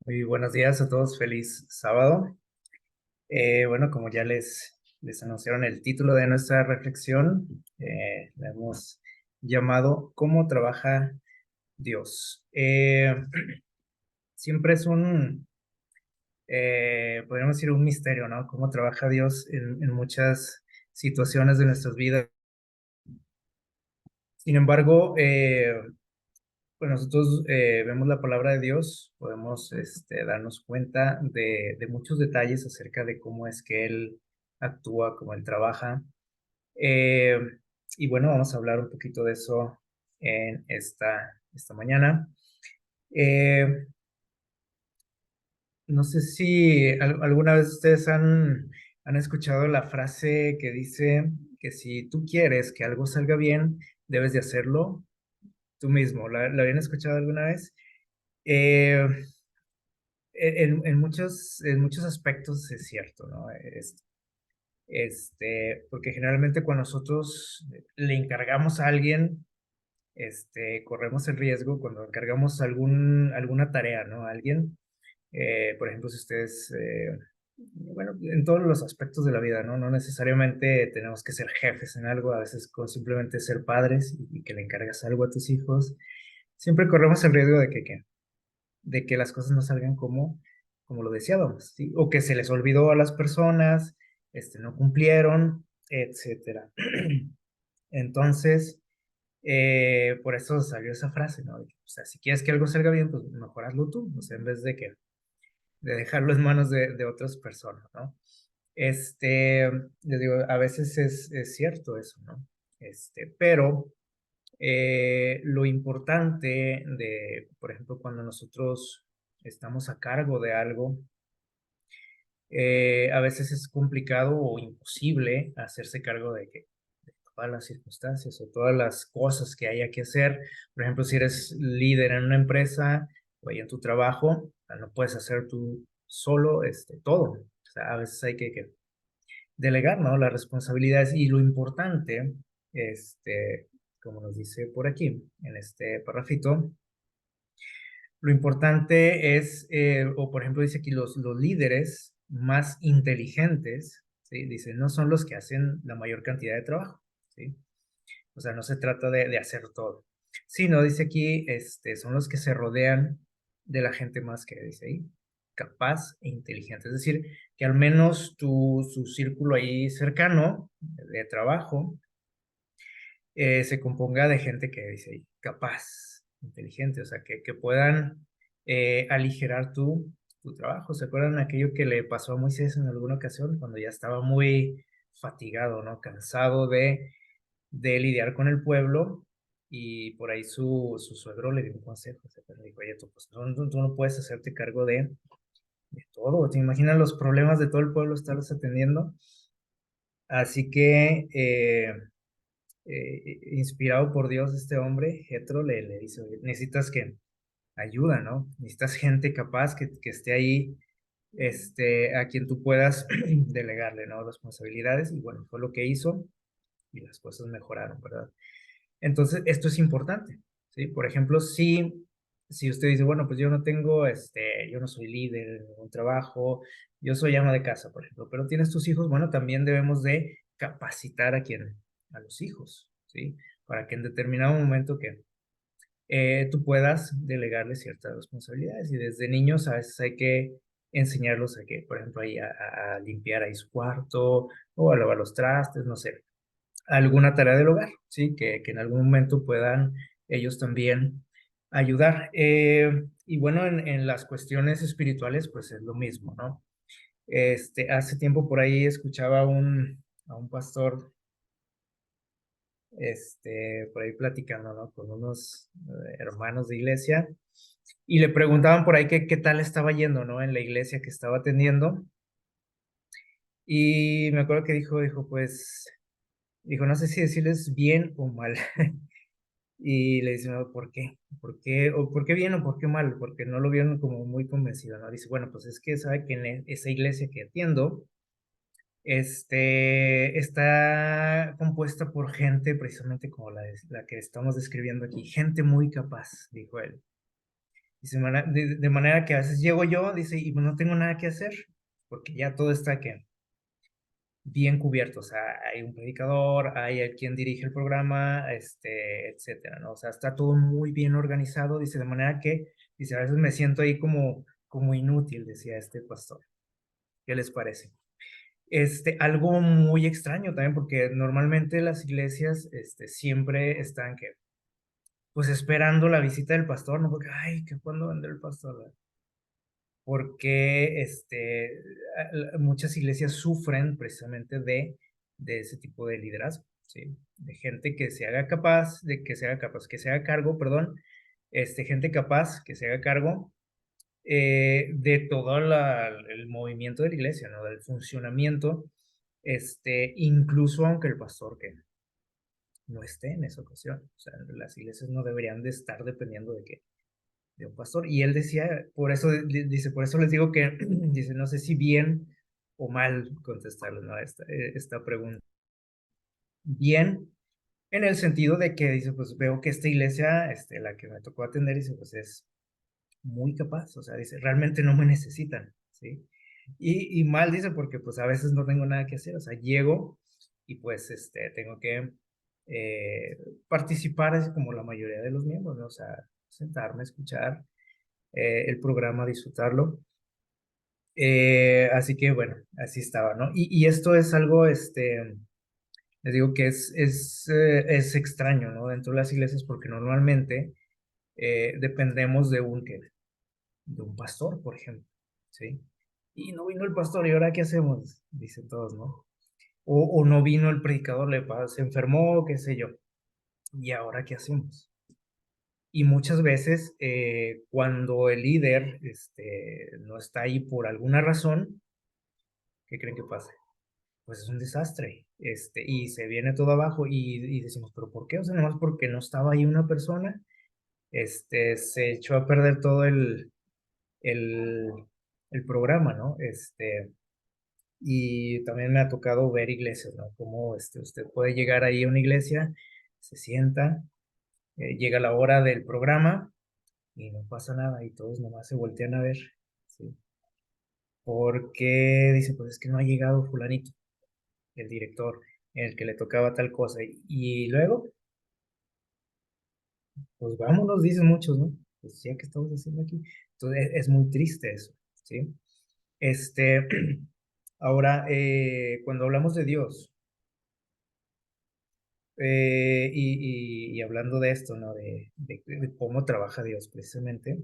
Muy buenos días a todos, feliz sábado. Bueno, como ya les anunciaron el título de nuestra reflexión, la hemos llamado ¿Cómo trabaja Dios? Siempre es podríamos decir, un misterio, ¿no? Cómo trabaja Dios en muchas situaciones de nuestras vidas. Sin embargo, pues nosotros vemos la palabra de Dios, podemos darnos cuenta de muchos detalles acerca de cómo es que Él actúa, cómo Él trabaja. Eh, y bueno, vamos a hablar un poquito de eso en esta mañana. Eh, no sé si alguna vez ustedes han escuchado la frase que dice que si tú quieres que algo salga bien, debes de hacerlo tú mismo. ¿La habían escuchado alguna vez? Eh, en muchos aspectos es cierto, ¿no? Porque generalmente cuando nosotros le encargamos a alguien, corremos el riesgo cuando encargamos alguna tarea, ¿no? A alguien, por ejemplo, si ustedes, bueno, en todos los aspectos de la vida, ¿no? No necesariamente tenemos que ser jefes en algo, a veces con simplemente ser padres y que le encargas algo a tus hijos, siempre corremos el riesgo de que las cosas no salgan como lo deseábamos, ¿sí? O que se les olvidó a las personas, no cumplieron, etcétera. Entonces, por eso salió esa frase, ¿no? O sea, si quieres que algo salga bien, pues mejor hazlo tú, o sea, en vez de dejarlo en manos de otras personas, ¿no? Les digo, a veces es cierto eso, ¿no? Pero lo importante por ejemplo, cuando nosotros estamos a cargo de algo, a veces es complicado o imposible hacerse cargo de todas las circunstancias o todas las cosas que haya que hacer. Por ejemplo, si eres líder en una empresa o ahí en tu trabajo, o sea, no puedes hacer tú solo todo. O sea, a veces hay que delegar, ¿no? Las responsabilidades y lo importante, este, como nos dice por aquí, en este parrafito, lo importante es, o por ejemplo dice aquí, los líderes más inteligentes, ¿sí? Dice, no son los que hacen la mayor cantidad de trabajo, ¿sí? O sea, no se trata de hacer todo, sino dice aquí, son los que se rodean de la gente más que dice ahí, capaz e inteligente. Es decir, que al menos su círculo ahí cercano de trabajo se componga de gente que dice ahí, capaz, inteligente, o sea, que puedan aligerar tu trabajo. ¿Se acuerdan aquello que le pasó a Moisés en alguna ocasión cuando ya estaba muy fatigado, ¿no? Cansado de lidiar con el pueblo y por ahí su suegro le dio un consejo, o sea, le dijo, oye, tú, pues, tú no puedes hacerte cargo de todo, ¿te imaginas los problemas de todo el pueblo estarlos atendiendo? Así que, inspirado por Dios, este hombre, Jetro, le dice, oye, necesitas que ayuda, ¿no? Necesitas gente capaz que esté ahí, a quien tú puedas delegarle, ¿no? Responsabilidades, y bueno, fue lo que hizo y las cosas mejoraron, ¿verdad? Entonces, esto es importante, ¿sí? Por ejemplo, si usted dice, bueno, pues yo no tengo, yo no soy líder en un trabajo, yo soy ama de casa, por ejemplo, pero tienes tus hijos, bueno, también debemos de capacitar a los hijos, ¿sí? Para que en determinado momento que tú puedas delegarles ciertas responsabilidades y desde niños a veces hay que enseñarlos a que, por ejemplo, ahí a limpiar ahí su cuarto o a lavar los trastes, no sé, alguna tarea del hogar, ¿sí? Que en algún momento puedan ellos también ayudar. Y bueno, en las cuestiones espirituales, pues es lo mismo, ¿no? Hace tiempo por ahí escuchaba a un pastor, por ahí platicando, ¿no? Con unos hermanos de iglesia y le preguntaban por ahí qué tal estaba yendo, ¿no? En la iglesia que estaba atendiendo. Y me acuerdo que pues, dijo, no sé si decirles bien o mal. Y le dice: "No, ¿por qué? ¿Por qué? O, ¿por qué bien o por qué mal?". Porque no lo vieron como muy convencido, ¿no? Dice: "Bueno, pues es que sabe que en esa iglesia que atiendo, está compuesta por gente precisamente como la que estamos describiendo aquí, gente muy capaz", dijo él. Dice, de manera que a veces llego yo, dice, y no tengo nada que hacer, porque ya todo está que bien cubierto, o sea, hay un predicador, hay el quien dirige el programa, etcétera, ¿no? O sea, está todo muy bien organizado, dice, de manera que, dice, a veces me siento ahí como inútil, decía este pastor. ¿Qué les parece? Algo muy extraño también, porque normalmente las iglesias, siempre están que, pues esperando la visita del pastor, ¿no? Porque, ay, que cuándo vendrá el pastor, porque muchas iglesias sufren precisamente de ese tipo de liderazgo, ¿sí? De gente que se haga capaz, que se haga cargo, perdón, gente capaz que se haga cargo de todo el movimiento de la iglesia, ¿no? Del funcionamiento, incluso aunque el pastor que no esté en esa ocasión, o sea, las iglesias no deberían de estar dependiendo de un pastor. Y él decía, por eso dice, por eso les digo que, dice, no sé si bien o mal contestarles, ¿no? Esta pregunta. Bien, en el sentido de que dice, pues veo que esta iglesia, la que me tocó atender, dice, pues es muy capaz, o sea, dice, realmente no me necesitan, ¿sí? Y mal dice, porque pues a veces no tengo nada que hacer, o sea, llego y pues tengo que participar así como la mayoría de los miembros, ¿no? O sea, sentarme, escuchar el programa, disfrutarlo. Así que bueno, así estaba, ¿no? Y esto es algo, les digo que es extraño, ¿no? Dentro de las iglesias porque normalmente dependemos de un pastor, por ejemplo, ¿sí? Y no vino el pastor, ¿y ahora qué hacemos? Dicen todos, ¿no? O no vino el predicador, se enfermó, qué sé yo. ¿Y ahora qué hacemos? Y muchas veces cuando el líder no está ahí por alguna razón, ¿qué creen que pasa? Pues es un desastre, y se viene todo abajo y decimos, ¿pero por qué? O sea, nomás porque no estaba ahí una persona, se echó a perder todo el, el programa, ¿no? Y también me ha tocado ver iglesias, ¿no? Como usted puede llegar ahí a una iglesia, se sienta, llega la hora del programa y no pasa nada y todos nomás se voltean a ver, ¿sí? Porque dice, pues es que no ha llegado fulanito, el director, el que le tocaba tal cosa. Y luego, pues vámonos, dicen muchos, ¿no? Pues ya que estamos haciendo aquí. Entonces es muy triste eso, ¿sí? Este, ahora, cuando hablamos de Dios, y hablando de esto, ¿no? De cómo trabaja Dios precisamente,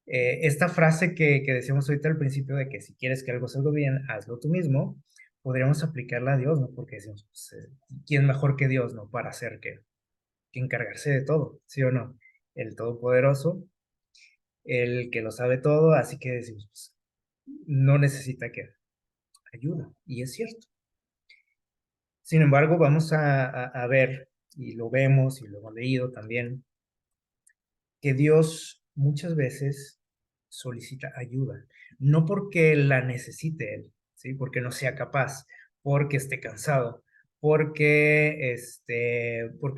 esta frase que decíamos ahorita al principio de que si quieres que algo salga bien, hazlo tú mismo, podríamos aplicarla a Dios, ¿no? Porque decimos, pues, ¿quién mejor que Dios, ¿no? Para hacer que encargarse de todo, ¿sí o no? El Todopoderoso, el que lo sabe todo, así que decimos, pues, no necesita que ayuda, y es cierto. Sin embargo, vamos a ver, y lo vemos, y lo hemos leído también, que Dios muchas veces solicita ayuda, no porque la necesite Él, ¿sí? Porque no sea capaz, porque esté cansado, porque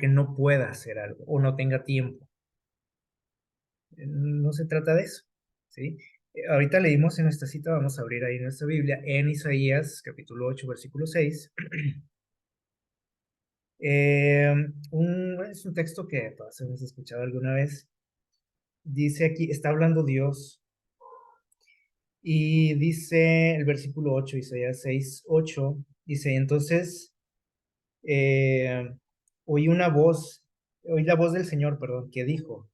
no pueda hacer algo o no tenga tiempo. No se trata de eso, ¿sí? Ahorita leímos en esta cita, vamos a abrir ahí nuestra Biblia, en Isaías capítulo 8, versículo 6. Es un texto que todos hemos escuchado alguna vez. Dice aquí, está hablando Dios y dice el versículo 8, Isaías 6, 8, dice, entonces eh, oí una voz, oí la voz del Señor, perdón, que dijo,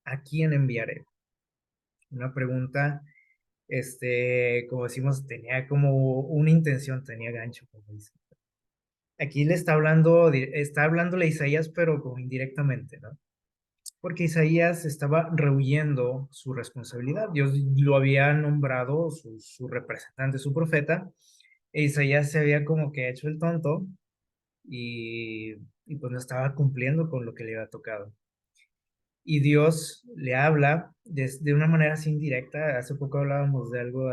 ¿a quién enviaré? Una pregunta, como decimos, tenía como una intención, tenía gancho, como dice. Aquí le está hablándole a Isaías, pero como indirectamente, ¿no? Porque Isaías estaba rehuyendo su responsabilidad. Dios lo había nombrado su representante, su profeta, e Isaías se había como que hecho el tonto y, y pues no estaba cumpliendo con lo que le había tocado. Y Dios le habla de una manera así indirecta. Hace poco hablábamos de algo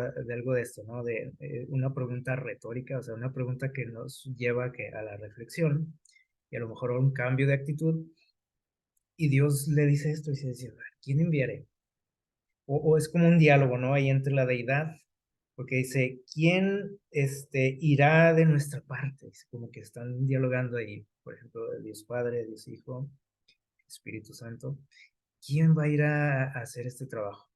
de esto, ¿no? De una pregunta retórica, o sea, una pregunta que nos lleva a la reflexión y a lo mejor a un cambio de actitud. Y Dios le dice esto y se dice, ¿a quién enviaré? o es como un diálogo, ¿no? Ahí entre la deidad, porque dice, ¿quién irá de nuestra parte? Es como que están dialogando ahí, por ejemplo, Dios Padre, Dios Hijo, Espíritu Santo. ¿Quién va a ir a hacer este trabajo?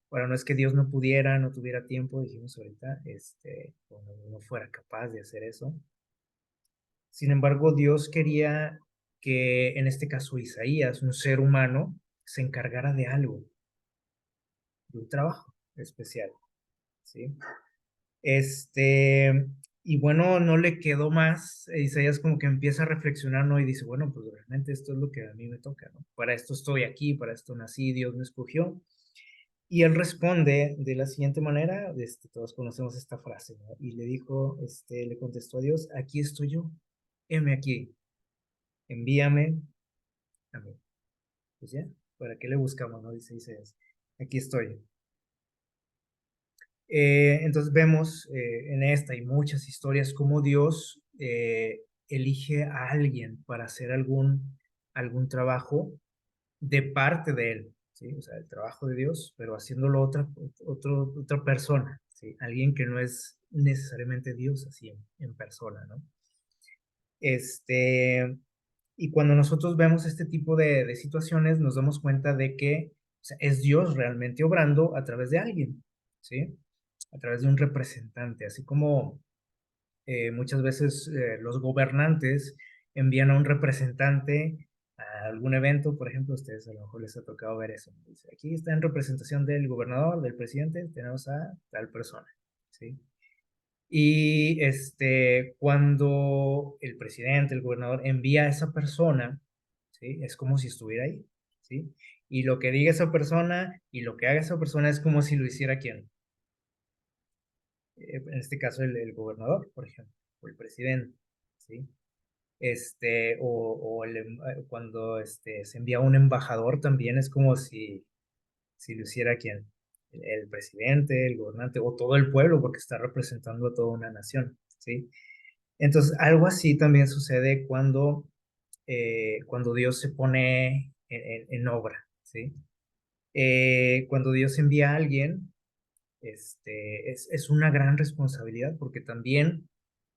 Bueno, no es que Dios no pudiera, no tuviera tiempo, dijimos ahorita, o no fuera capaz de hacer eso. Sin embargo, Dios quería que, en este caso, Isaías, un ser humano, se encargara de algo, de un trabajo especial, ¿sí? Este, y bueno, no le quedó más. Isaías como que empieza a reflexionar, ¿no? Y dice, bueno, pues realmente esto es lo que a mí me toca, ¿no? Para esto estoy aquí, para esto nací, Dios me escogió. Y él responde de la siguiente manera, todos conocemos esta frase, ¿no? Y le dijo, le contestó a Dios, aquí estoy yo, heme aquí, envíame a mí. Pues ya, ¿para qué le buscamos, no? Dice Isaías, aquí estoy. Entonces vemos en esta y muchas historias cómo Dios elige a alguien para hacer algún trabajo de parte de él, ¿sí? O sea, el trabajo de Dios, pero haciéndolo otra persona, ¿sí? Alguien que no es necesariamente Dios así en persona, ¿no? Este, y cuando nosotros vemos este tipo de situaciones, nos damos cuenta de que, o sea, es Dios realmente obrando a través de alguien, ¿sí? A través de un representante, así como muchas veces los gobernantes envían a un representante a algún evento, por ejemplo, a ustedes a lo mejor les ha tocado ver eso. Dice, aquí está en representación del gobernador, del presidente, tenemos a tal persona, ¿sí? Y cuando el presidente, el gobernador envía a esa persona, ¿sí? Es como si estuviera ahí, ¿sí? Y lo que diga esa persona y lo que haga esa persona es como si lo hiciera quien. En este caso el gobernador, por ejemplo, o el presidente, ¿sí? Cuando se envía un embajador también es como si lo hiciera quien, el presidente, el gobernante o todo el pueblo, porque está representando a toda una nación, ¿sí? Entonces, algo así también sucede cuando Dios se pone en obra, ¿sí? Cuando Dios envía a alguien, es una gran responsabilidad porque también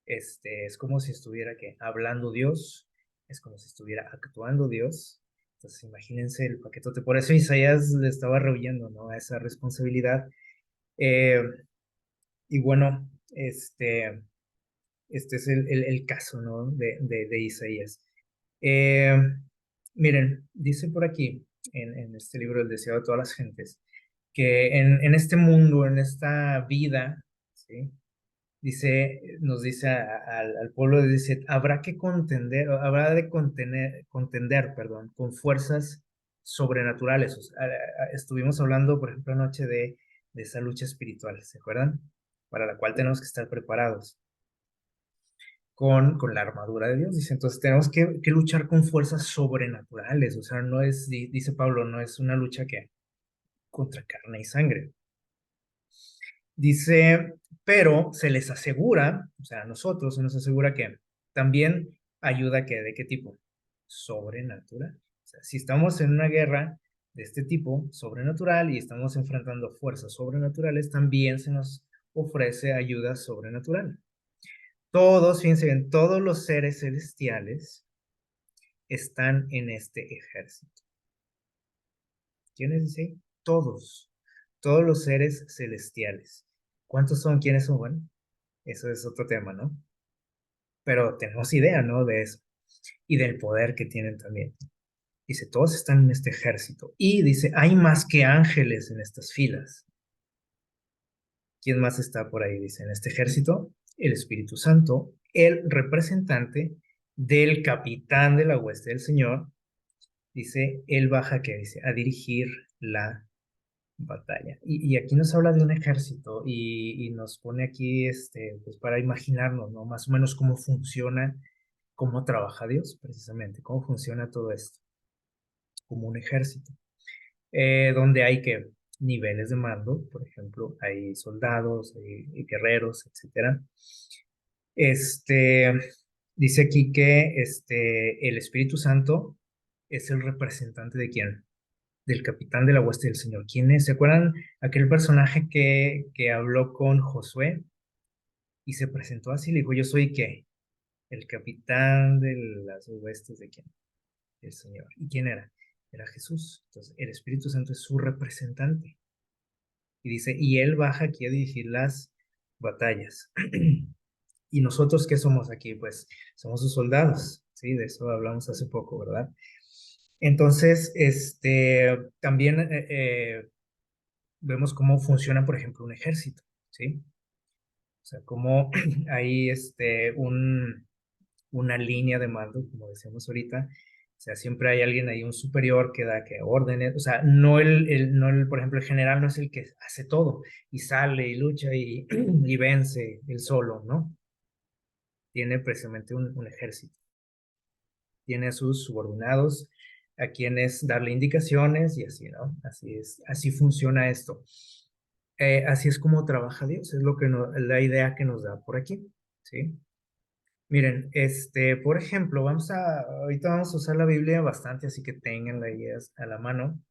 es como si estuviera hablando Dios, es como si estuviera actuando Dios. Entonces, imagínense el paquetote. Por eso Isaías le estaba rehuyendo, ¿no? A esa responsabilidad. Eh, y bueno, este es el caso, ¿no? De Isaías. Eh, Miren, dice por aquí, en este libro El deseo de todas las gentes, que en este mundo, en esta vida, ¿sí? Nos dice al pueblo, dice, habrá que contender, habrá de contender, perdón, con fuerzas sobrenaturales. O sea, estuvimos hablando, por ejemplo, anoche de esa lucha espiritual, ¿se acuerdan? Para la cual tenemos que estar preparados con la armadura de Dios. Dice, entonces tenemos que luchar con fuerzas sobrenaturales. O sea, no es, dice Pablo, no es una lucha que contra carne y sangre. Dice, pero se les asegura, o sea, a nosotros se nos asegura que también ayuda que, ¿de qué tipo? Sobrenatural. O sea, si estamos en una guerra de este tipo, sobrenatural, y estamos enfrentando fuerzas sobrenaturales, también se nos ofrece ayuda sobrenatural. Todos, fíjense bien, todos los seres celestiales están en este ejército. ¿Quiénes dice? Todos los seres celestiales. ¿Cuántos son? ¿Quiénes son? Bueno, eso es otro tema, ¿no? Pero tenemos idea, ¿no? De eso. Y del poder que tienen también. Dice, todos están en este ejército. Y dice, hay más que ángeles en estas filas. ¿Quién más está por ahí? Dice, en este ejército, el Espíritu Santo, el representante del capitán de la hueste del Señor, dice, él baja, ¿qué dice? A dirigir la batalla. Y aquí nos habla de un ejército y nos pone aquí, pues para imaginarnos, ¿no? Más o menos cómo funciona, cómo trabaja Dios, precisamente, cómo funciona todo esto, como un ejército, donde hay que niveles de mando, por ejemplo, hay soldados, hay guerreros, etcétera. Este, Dice aquí que el Espíritu Santo es el representante de quién? del capitán de la hueste del Señor. ¿Quién es? ¿Se acuerdan aquel personaje que habló con Josué y se presentó así? Le dijo, ¿yo soy qué? El capitán de las huestes de quién? El Señor. ¿Y quién era? Era Jesús. Entonces, el Espíritu Santo es su representante. Y dice, y él baja aquí a dirigir las batallas. ¿Y nosotros qué somos aquí? Pues somos sus soldados, ¿sí? De eso hablamos hace poco, ¿verdad? Entonces, también vemos cómo funciona, por ejemplo, un ejército, ¿sí? O sea, cómo hay una línea de mando, como decíamos ahorita. O sea, siempre hay alguien ahí, un superior que da que órdenes. O sea, por ejemplo, el general no es el que hace todo y sale y lucha y vence él solo, ¿no? Tiene precisamente un ejército. Tiene a sus subordinados, a quienes darle indicaciones y así, ¿no? Así es, así funciona esto. Así es como trabaja Dios, es la idea que nos da por aquí, ¿sí? Miren, por ejemplo, ahorita vamos a usar la Biblia bastante, así que tengan la idea a la mano.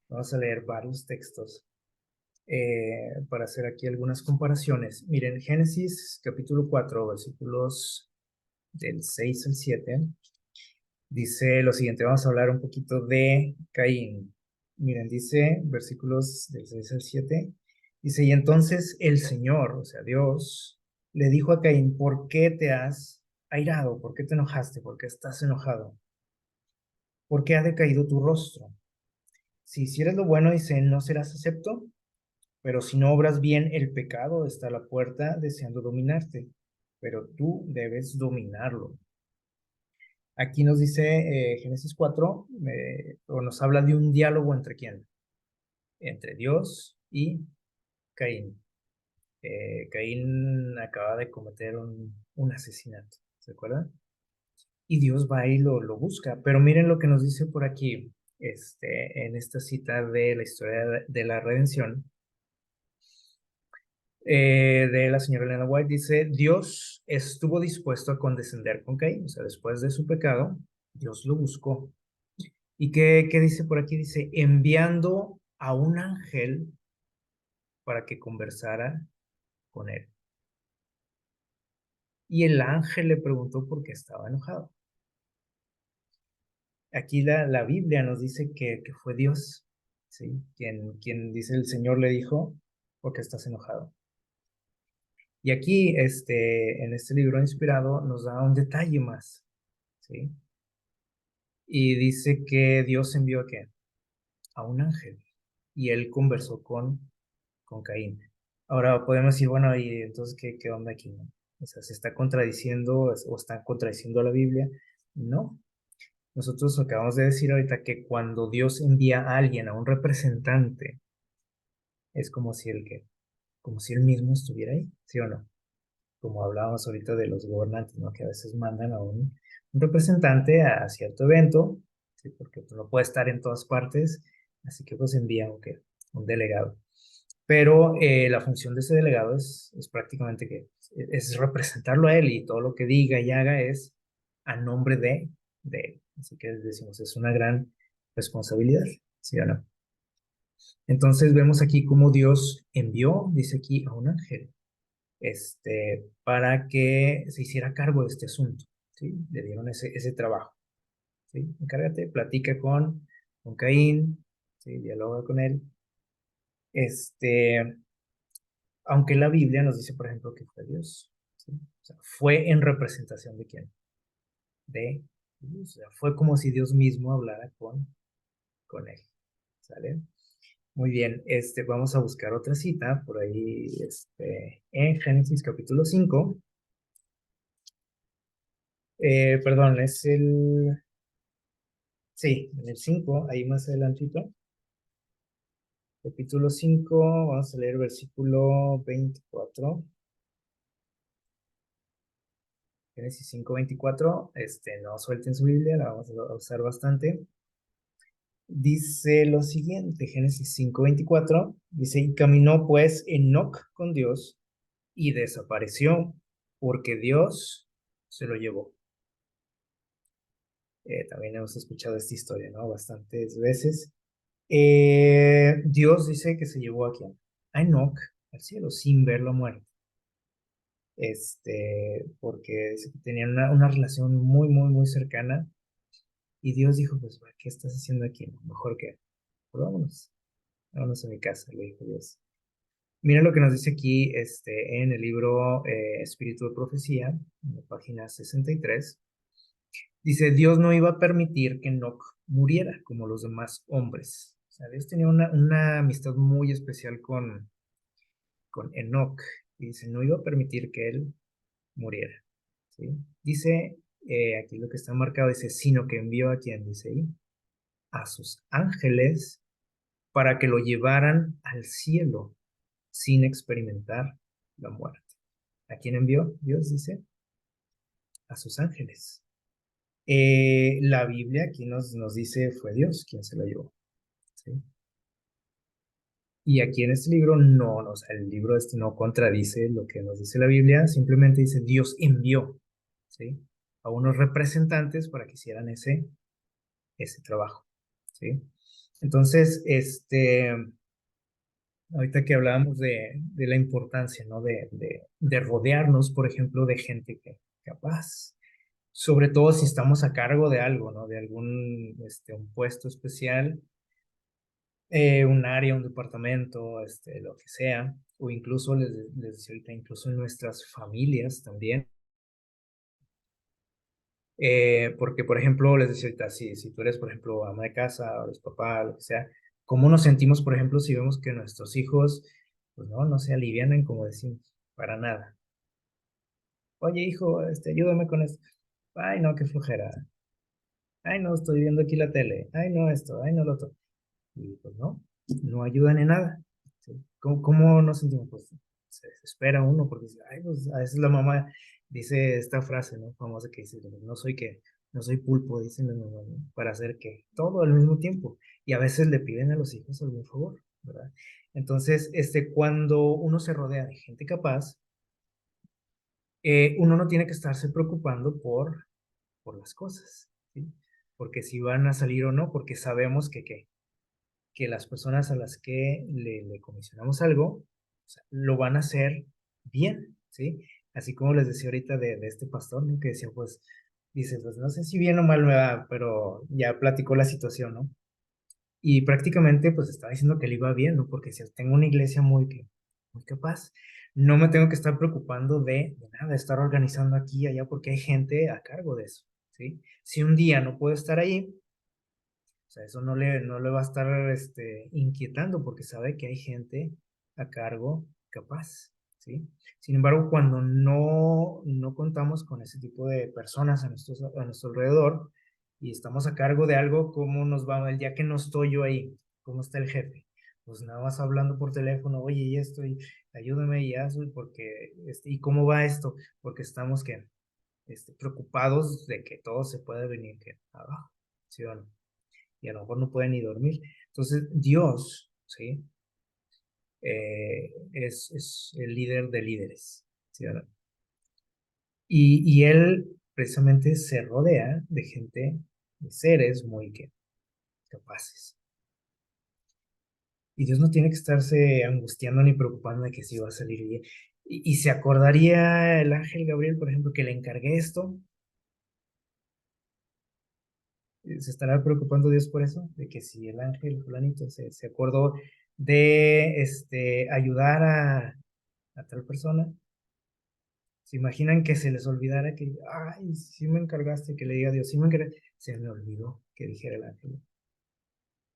Vamos a leer varios textos para hacer aquí algunas comparaciones. Miren, Génesis capítulo 4, versículos del 6 al 7. Dice lo siguiente, vamos a hablar un poquito de Caín. Miren, dice versículos del 6 al 7. Dice, y entonces el Señor, o sea, Dios, le dijo a Caín, ¿por qué te has airado? ¿Por qué te enojaste? ¿Por qué estás enojado? ¿Por qué ha decaído tu rostro? Si hicieras lo bueno, dice, no serás acepto, pero si no obras bien, el pecado está a la puerta deseando dominarte, pero tú debes dominarlo. Aquí nos dice Génesis 4, o nos habla de un diálogo entre quién, entre Dios y Caín. Caín acaba de cometer un asesinato, ¿se acuerdan? Y Dios va y lo busca. Pero miren lo que nos dice por aquí, en esta cita de la historia de la redención, de la señora Elena White, dice, Dios estuvo dispuesto a condescender con Caín, o sea, después de su pecado, Dios lo buscó. ¿Y qué dice por aquí? Dice, enviando a un ángel para que conversara con él. Y el ángel le preguntó por qué estaba enojado. Aquí la Biblia nos dice que fue Dios, ¿sí? Quien dice, el Señor le dijo, ¿por qué estás enojado? Y aquí, en este libro inspirado, nos da un detalle más, ¿sí? Y dice que Dios envió ¿a qué? A un ángel. Y él conversó con Caín. Ahora podemos decir, bueno, y entonces, ¿qué onda aquí, no? O sea, ¿se está contradiciendo o está contradiciendo a la Biblia? No. Nosotros acabamos de decir ahorita que cuando Dios envía a alguien, a un representante, es como si él mismo estuviera ahí, ¿sí o no? Como hablábamos ahorita de los gobernantes, ¿no? Que a veces mandan a un representante a cierto evento, ¿sí? Porque pues, no puede estar en todas partes, así que pues envía un delegado. Pero la función de ese delegado es prácticamente que es representarlo a él y todo lo que diga y haga es a nombre de él. Así que decimos, es una gran responsabilidad, ¿sí o no? Entonces vemos aquí cómo Dios envió, dice aquí, a un ángel, para que se hiciera cargo de este asunto, ¿sí? Le dieron ese trabajo, ¿sí? Encárgate, platica con Caín, ¿sí? Dialoga con él, este, aunque la Biblia nos dice, por ejemplo, que fue Dios, ¿sí? O sea, fue en representación de quién, de Dios. O sea, fue como si Dios mismo hablara con él, ¿sale? Muy bien, vamos a buscar otra cita por ahí, en Génesis capítulo 5. Perdón, sí, en el 5 ahí más adelantito, capítulo 5 vamos a leer versículo 24. Génesis 5:24, no suelten su Biblia, la vamos a usar bastante. Dice lo siguiente, Génesis 5:24, dice, y caminó pues Enoc con Dios y desapareció porque Dios se lo llevó. También hemos escuchado esta historia, ¿no? Bastantes veces. Dios dice que se llevó a Enoch al cielo sin verlo muerto. Porque dice que tenían una relación muy, muy, muy cercana. Y Dios dijo, pues, ¿qué estás haciendo aquí? Mejor que, pues, vámonos a mi casa, le dijo Dios. Mira lo que nos dice aquí en el libro Espíritu de Profecía, en la página 63. Dice, Dios no iba a permitir que Enoch muriera como los demás hombres. O sea, Dios tenía una amistad muy especial con Enoch. Y dice, no iba a permitir que él muriera. ¿Sí? Dice, aquí lo que está marcado, dice, sino que envió a quien, dice ahí, a sus ángeles para que lo llevaran al cielo sin experimentar la muerte. ¿A quién envió? Dios dice, a sus ángeles. La Biblia aquí nos dice, fue Dios quien se lo llevó. ¿Sí? Y aquí en este libro no, o sea, el libro no contradice lo que nos dice la Biblia, simplemente dice, Dios envió, ¿sí? A unos representantes para que hicieran ese trabajo, ¿sí? Entonces, ahorita que hablábamos de la importancia, ¿no? De rodearnos, por ejemplo, de gente que capaz, sobre todo si estamos a cargo de algo, ¿no? De algún, un puesto especial, un área, un departamento, lo que sea, o incluso, les decía ahorita, incluso en nuestras familias también. Porque, por ejemplo, les decía ahorita, si tú eres, por ejemplo, ama de casa, o eres papá, lo que sea, ¿cómo nos sentimos, por ejemplo, si vemos que nuestros hijos, pues no se alivianan, como decimos, para nada? Oye, hijo, ayúdame con esto. Ay, no, qué flojera. Ay, no, estoy viendo aquí la tele. Ay, no, esto, ay, no, lo otro. Y pues no ayudan en nada. ¿Sí? ¿Cómo nos sentimos? Pues se desespera uno porque dice, ay, pues a veces la mamá dice esta frase, ¿no? Famosa que dice, no soy pulpo, dicen las mamás, ¿no? Para hacer que todo al mismo tiempo. Y a veces le piden a los hijos algún favor, ¿verdad? Entonces, cuando uno se rodea de gente capaz, uno no tiene que estarse preocupando por las cosas, ¿sí? Porque si van a salir o no, porque sabemos que las personas a las que le comisionamos algo, o sea, lo van a hacer bien, ¿sí? Así como les decía ahorita de este pastor, ¿no? Que decía, pues, dice, pues no sé si bien o mal me va, pero ya platicó la situación, ¿no? Y prácticamente, pues, estaba diciendo que le iba bien, ¿no? Porque si tengo una iglesia muy capaz, no me tengo que estar preocupando de nada, de estar organizando aquí y allá, porque hay gente a cargo de eso, ¿sí? Si un día no puedo estar ahí, o sea, eso no le va a estar inquietando porque sabe que hay gente a cargo capaz, ¿sí? Sin embargo, cuando no contamos con ese tipo de personas a nuestro alrededor y estamos a cargo de algo, ¿cómo nos va el día que no estoy yo ahí? ¿Cómo está el jefe? Pues nada más hablando por teléfono, oye, y esto, y ayúdame y hazlo, porque, ¿y cómo va esto? Porque estamos preocupados de que todo se puede venir que abajo, ¿sí o no? Y a lo mejor no pueden ni dormir. Entonces, Dios, ¿sí? Es el líder de líderes, ¿sí? Y Él precisamente se rodea de gente, de seres muy capaces. Y Dios no tiene que estarse angustiando ni preocupando de que si va a salir bien. Y se acordaría el ángel Gabriel, por ejemplo, que le encargué esto. ¿Se estará preocupando Dios por eso? De que si el ángel fulanito se acordó de ayudar a tal persona, se imaginan que se les olvidara que, ay, sí me encargaste, que le diga a Dios, sí me encargaste, se me olvidó que dijera el ángel.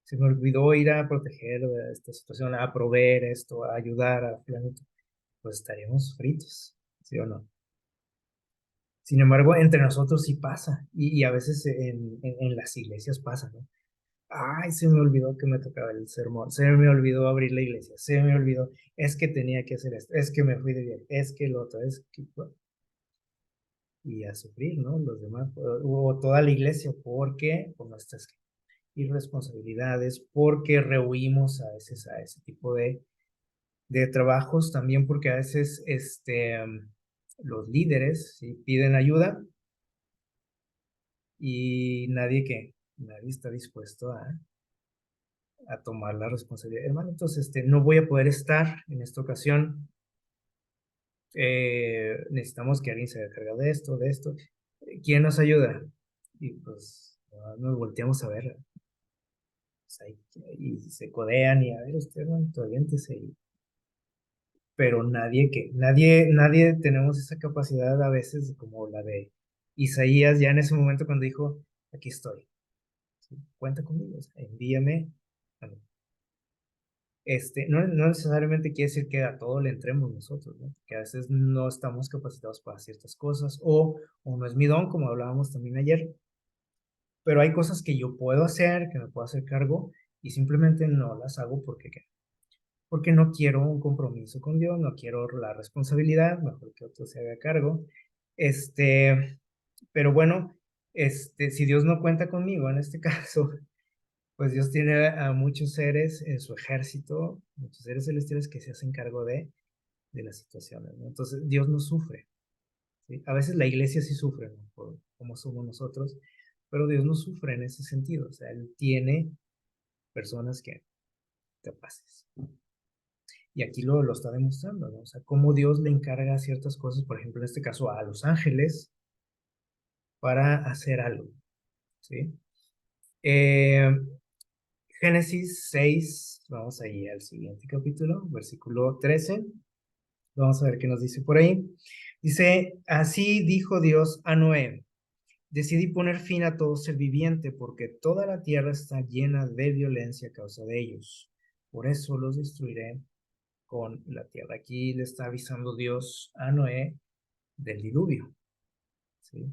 Se me olvidó ir a proteger esta situación, a proveer esto, a ayudar a fulanito. Pues estaríamos fritos, ¿sí o no? Sin embargo, entre nosotros sí pasa, y a veces en las iglesias pasa, ¿no? Ay, se me olvidó que me tocaba el sermón, se me olvidó abrir la iglesia, se me olvidó, es que tenía que hacer esto, es que me fui de viaje, es que lo otro, es que, bueno, y a sufrir, ¿no? Los demás, o toda la iglesia, porque por nuestras irresponsabilidades, porque rehuimos a veces a ese tipo de trabajos, también porque a veces los líderes, ¿sí? Piden ayuda y nadie está dispuesto a tomar la responsabilidad. Hermano, entonces no voy a poder estar en esta ocasión. Necesitamos que alguien se haga cargo de esto, de esto. ¿Quién nos ayuda? Y pues nos volteamos a ver. Pues, ahí, y se codean y a ver, usted, hermano, todavía pero nadie tenemos esa capacidad a veces como la de Isaías ya en ese momento cuando dijo, aquí estoy, ¿sí? Cuenta conmigo, o sea, envíame a mí. No necesariamente quiere decir que a todo le entremos nosotros, ¿no? Que a veces no estamos capacitados para ciertas cosas o no es mi don, como hablábamos también ayer, pero hay cosas que yo puedo hacer, que me puedo hacer cargo y simplemente no las hago porque no quiero un compromiso con Dios, no quiero la responsabilidad, mejor que otro se haga cargo. Pero bueno, si Dios no cuenta conmigo en este caso, pues Dios tiene a muchos seres en su ejército, muchos seres celestiales que se hacen cargo de las situaciones, ¿no? Entonces, Dios no sufre, ¿sí? A veces la iglesia sí sufre, ¿no? Por cómo somos nosotros, pero Dios no sufre en ese sentido, o sea, Él tiene personas que capaces. Y aquí lo está demostrando, ¿no? O sea, cómo Dios le encarga ciertas cosas, por ejemplo, en este caso a los ángeles, para hacer algo, ¿sí? Eh, Génesis 6, vamos ahí al siguiente capítulo, versículo 13. Vamos a ver qué nos dice por ahí. Dice, así dijo Dios a Noé, decidí poner fin a todo ser viviente porque toda la tierra está llena de violencia a causa de ellos. Por eso los destruiré con la tierra. Aquí le está avisando Dios a Noé del diluvio, ¿sí?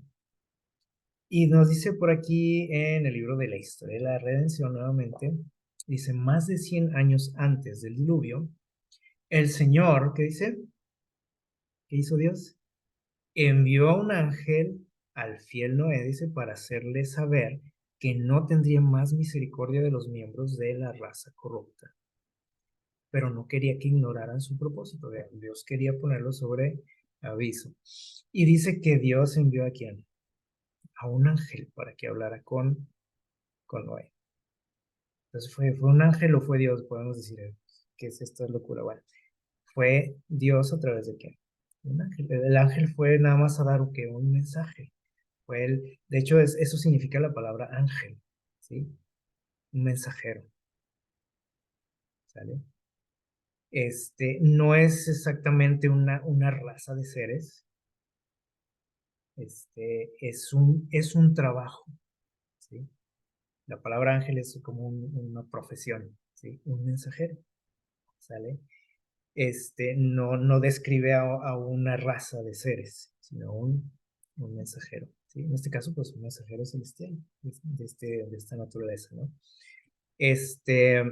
Y nos dice por aquí en el libro de la historia de la redención nuevamente, dice, más de 100 años antes del diluvio, el Señor, ¿qué dice? ¿Qué hizo Dios? Envió a un ángel al fiel Noé, dice, para hacerle saber que no tendría más misericordia de los miembros de la raza corrupta. Pero no quería que ignoraran su propósito. Dios quería ponerlo sobre aviso. Y dice que Dios envió a quién? A un ángel para que hablara con Noé. Entonces, ¿fue un ángel o fue Dios? Podemos decir, ¿qué es esta locura? Bueno, fue Dios a través de quién? Un ángel. El ángel fue nada más a dar ¿qué? Un mensaje. Fue él, de hecho, eso significa la palabra ángel, ¿sí? Un mensajero, ¿sale? No es exactamente una raza de seres, es un trabajo, ¿sí? La palabra ángel es como una profesión, ¿sí? Un mensajero, ¿sale? No describe a una raza de seres, sino un mensajero, ¿sí? En este caso, pues un mensajero celestial de esta naturaleza, ¿no? Este,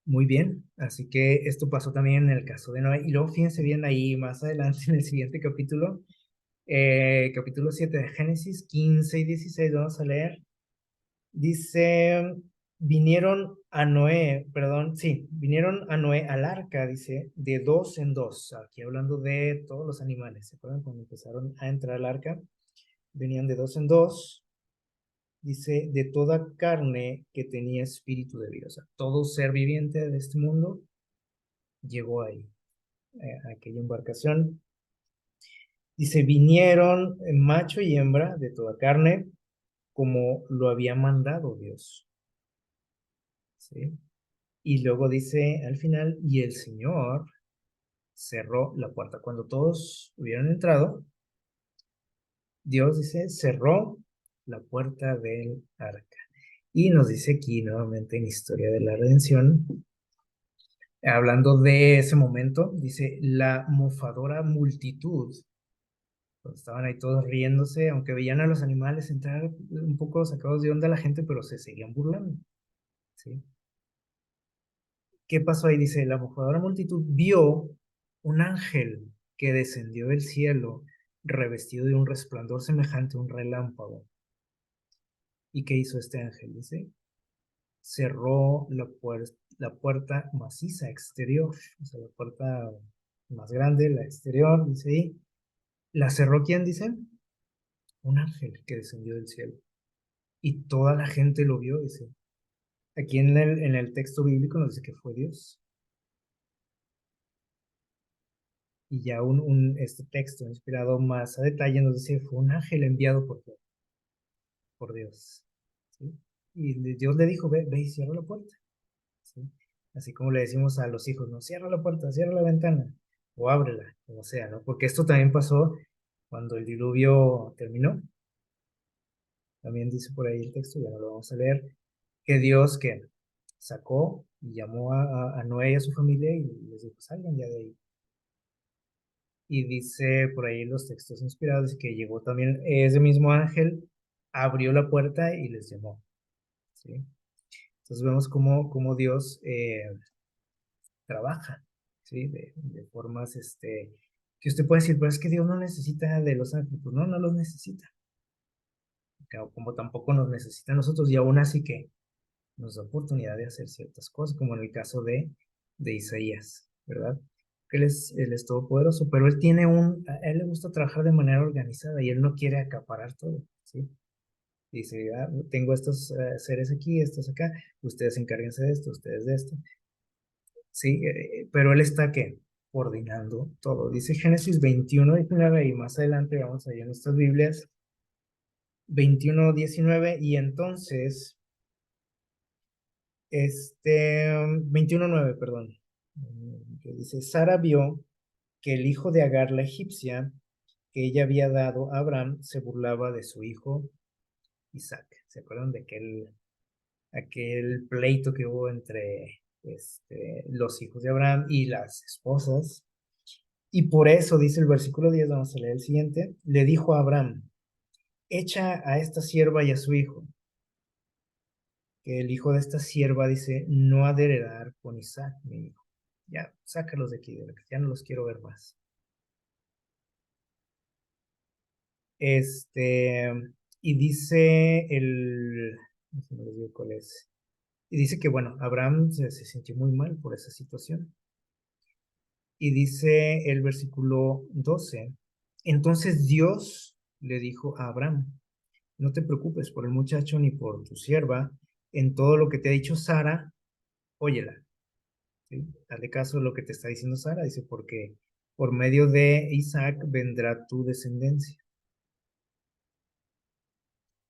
Muy bien, así que esto pasó también en el caso de Noé. Y luego fíjense bien ahí más adelante en el siguiente capítulo, capítulo 7 de Génesis 15 y 16, vamos a leer. Dice, vinieron a Noé al arca, dice, de dos en dos. Aquí hablando de todos los animales, ¿se acuerdan cuando empezaron a entrar al arca? Venían de dos en dos, dice, de toda carne que tenía espíritu de vida. O sea, todo ser viviente de este mundo llegó ahí, a aquella embarcación. Dice, vinieron macho y hembra de toda carne, como lo había mandado Dios. ¿Sí? Y luego dice al final, y el Señor cerró la puerta. Cuando todos hubieron entrado, Dios dice, cerró la puerta del arca. Y nos dice aquí nuevamente en Historia de la Redención, hablando de ese momento, dice, la mofadora multitud, cuando estaban ahí todos riéndose, aunque veían a los animales entrar un poco sacados de onda la gente, pero se seguían burlando, ¿sí? ¿Qué pasó ahí? Dice, la mojadora multitud vio un ángel que descendió del cielo, revestido de un resplandor semejante a un relámpago. ¿Y qué hizo este ángel? Dice, cerró la puerta maciza exterior, o sea, la puerta más grande, la exterior, dice ahí. ¿La cerró quién, dice? Un ángel que descendió del cielo. y toda la gente lo vio, dice. Aquí en el texto bíblico nos dice que fue Dios. Y ya este texto inspirado más a detalle nos dice, fue un ángel enviado por Dios. ¿Sí? Y Dios le dijo, ve y cierra la puerta. ¿Sí? Así como le decimos a los hijos, no, cierra la puerta, cierra la ventana, o ábrela, como sea, ¿no? Porque esto también pasó cuando el diluvio terminó. También dice por ahí el texto, ya no lo vamos a leer, que Dios que sacó y llamó a Noé y a su familia y les dijo, salgan ya de ahí. Y dice por ahí los textos inspirados que llegó también ese mismo ángel, abrió la puerta y les llamó. ¿Sí? Entonces vemos cómo Dios trabaja, ¿sí? De formas que usted puede decir, pero es que Dios no necesita de los ángeles. Pues no, no los necesita. Como tampoco nos necesita a nosotros, y aún así que nos da oportunidad de hacer ciertas cosas, como en el caso de Isaías, ¿verdad? Que él es todopoderoso, pero a él le gusta trabajar de manera organizada y él no quiere acaparar todo, ¿sí? Dice, tengo estos seres aquí, estos acá, ustedes encárguense de esto, ustedes de esto, ¿sí? Pero él está, ¿qué? Coordinando todo. Dice Génesis 21:19 y más adelante vamos a ir en nuestras Biblias, 21:19 y entonces 21:9, perdón. Que dice, Sara vio que el hijo de Agar la egipcia, que ella había dado a Abraham, se burlaba de su hijo Isaac. ¿Se acuerdan de aquel pleito que hubo entre los hijos de Abraham y las esposas? Y por eso, dice el versículo 10, vamos a leer el siguiente, le dijo a Abraham, echa a esta sierva y a su hijo, que el hijo de esta sierva dice, no ha de heredar con Isaac, mi hijo. Ya, sácalos de aquí, ya no los quiero ver más. Este, y dice no se me olvidó cuál es. Y dice que, bueno, Abraham se sintió muy mal por esa situación. Y dice el versículo 12, entonces Dios le dijo a Abraham, no te preocupes por el muchacho ni por tu sierva, en todo lo que te ha dicho Sara, óyela. ¿Sí? Hazle caso a lo que te está diciendo Sara, dice, porque por medio de Isaac vendrá tu descendencia.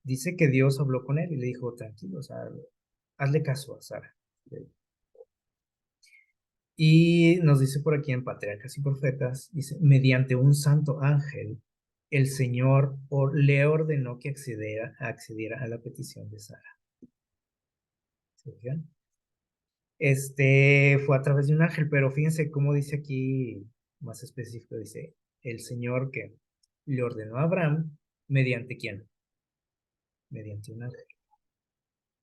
Dice que Dios habló con él y le dijo, tranquilo, o sea, hazle caso a Sara. Y nos dice por aquí en Patriarcas y Profetas, dice, mediante un santo ángel, el Señor le ordenó que accediera a la petición de Sara. ¿Se fijan? Fue a través de un ángel, pero fíjense cómo dice aquí, más específico, dice, el Señor que le ordenó a Abraham, ¿mediante quién? Mediante un ángel.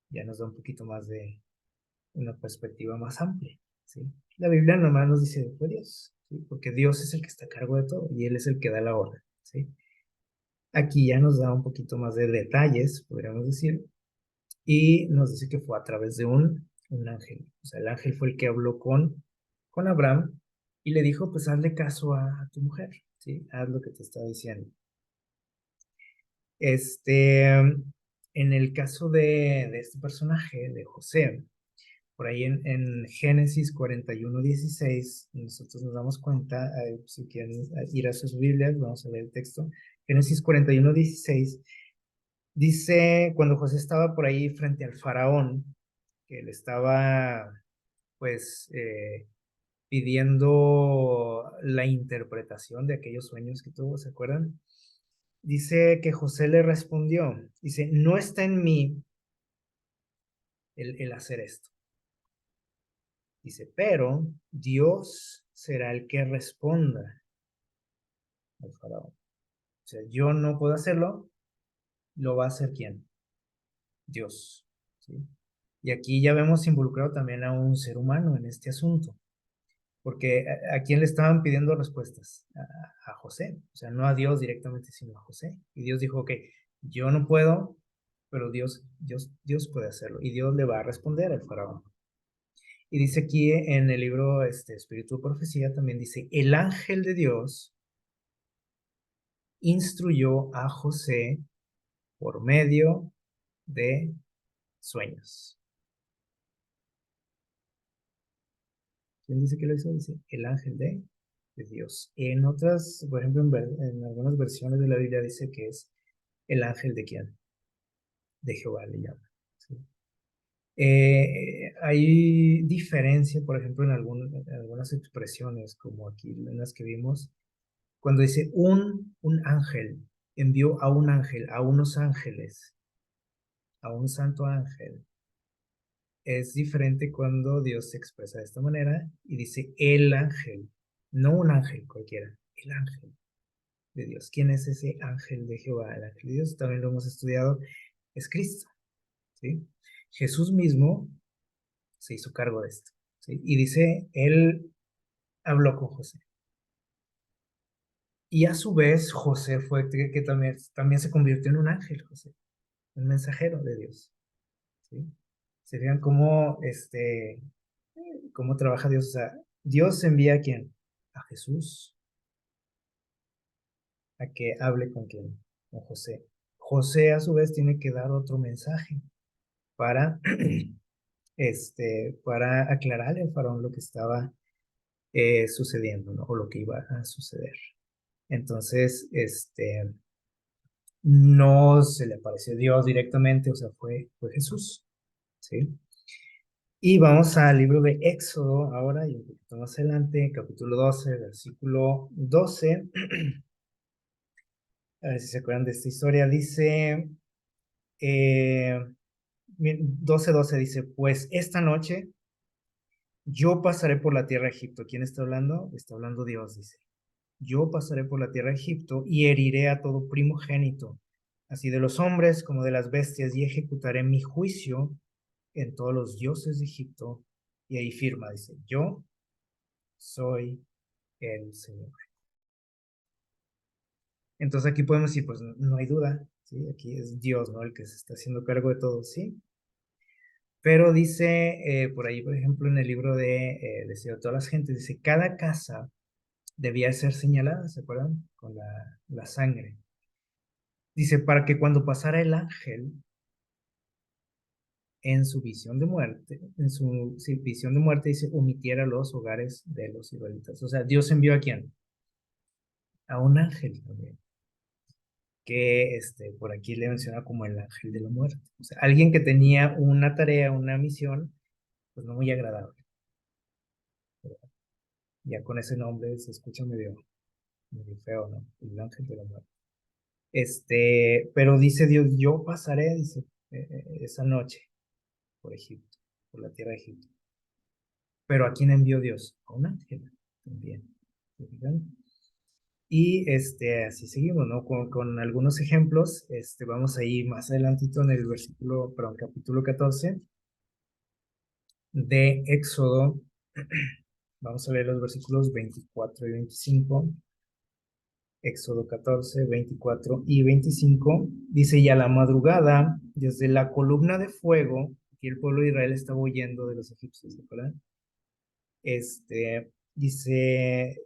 Ya nos da un poquito más de una perspectiva más amplia, ¿sí? La Biblia nomás nos dice, fue Dios, ¿sí? Porque Dios es el que está a cargo de todo y Él es el que da la orden, ¿sí? Aquí ya nos da un poquito más de detalles, podríamos decir, y nos dice que fue a través de un ángel. O sea, el ángel fue el que habló con Abraham y le dijo, pues hazle caso a tu mujer, ¿sí? Haz lo que te está diciendo. En el caso de este personaje, de José, por ahí en Génesis 41:16, nosotros nos damos cuenta, si quieren ir a sus Biblias, vamos a ver el texto. Génesis 41:16 dice, cuando José estaba por ahí frente al faraón, que le estaba, pues, pidiendo la interpretación de aquellos sueños que tuvo, ¿se acuerdan? Dice que José le respondió, dice, no está en mí el hacer esto. Dice, pero Dios será el que responda al faraón. O sea, yo no puedo hacerlo, lo va a hacer ¿quién? Dios. ¿Sí? Y aquí ya vemos involucrado también a un ser humano en este asunto, porque ¿a quién le estaban pidiendo respuestas? A José, o sea, no a Dios directamente, sino a José. Y Dios dijo, ok, yo no puedo, pero Dios puede hacerlo. Y Dios le va a responder al faraón. Y dice aquí en el libro Espíritu de Profecía, también dice, el ángel de Dios instruyó a José por medio de sueños. ¿Quién dice que lo hizo? Dice el ángel de Dios. En otras, por ejemplo, en algunas versiones de la Biblia dice que es el ángel de quién? De Jehová le llama. ¿Sí? Hay diferencia, por ejemplo, en algunas expresiones, como aquí en las que vimos, cuando dice un ángel, envió a un ángel, a unos ángeles, a un santo ángel. Es diferente cuando Dios se expresa de esta manera y dice el ángel, no un ángel cualquiera, el ángel de Dios. ¿Quién es ese ángel de Jehová? El ángel de Dios, también lo hemos estudiado, es Cristo, ¿sí? Jesús mismo se hizo cargo de esto, ¿sí? Y dice, él habló con José. Y a su vez, José fue que también se convirtió en un ángel, José, un mensajero de Dios, ¿sí? Se vean cómo trabaja Dios. O sea, Dios envía a quién? A Jesús, a que hable con quién, con José. José a su vez tiene que dar otro mensaje para, para aclararle al faraón lo que estaba sucediendo, ¿no? O lo que iba a suceder. Entonces, no se le apareció Dios directamente, o sea, fue Jesús, ¿sí? Y vamos al libro de Éxodo ahora, y un poquito más adelante, capítulo 12, versículo 12. A ver si se acuerdan de esta historia. Dice, 12:12 dice, pues esta noche yo pasaré por la tierra de Egipto. ¿Quién está hablando? Está hablando Dios, dice. Yo pasaré por la tierra de Egipto y heriré a todo primogénito, así de los hombres como de las bestias, y ejecutaré mi juicio en todos los dioses de Egipto. Y ahí firma, dice, yo soy el Señor. Entonces aquí podemos decir, pues no hay duda, ¿sí? Aquí es Dios, ¿no? El que se está haciendo cargo de todo, ¿sí? Pero dice, por ahí, por ejemplo, en el libro de Deseo de todas las gentes, dice, cada casa debía ser señalada, ¿se acuerdan? Con la sangre. Dice, para que cuando pasara el ángel en su visión de muerte, en su sí, visión de muerte, dice, omitiera los hogares de los israelitas. O sea, Dios envió a quién? A un ángel también, que por aquí le menciona como el ángel de la muerte. O sea, alguien que tenía una tarea, una misión, pues no muy agradable. Ya con ese nombre se escucha medio feo, ¿no? El ángel de la muerte. Pero dice Dios, yo pasaré, dice, esa noche por Egipto, por la tierra de Egipto. Pero ¿a quién envió Dios? A un ángel también. ¿Se fijan? Y así seguimos, ¿no? Con algunos ejemplos. Vamos a ir más adelantito en el versículo, perdón, capítulo 14 de Éxodo. Vamos a leer los versículos 24 y 25. Éxodo 14, 24 y 25. Dice, y a la madrugada, desde la columna de fuego, aquí el pueblo de Israel estaba huyendo de los egipcios, ¿verdad? Dice,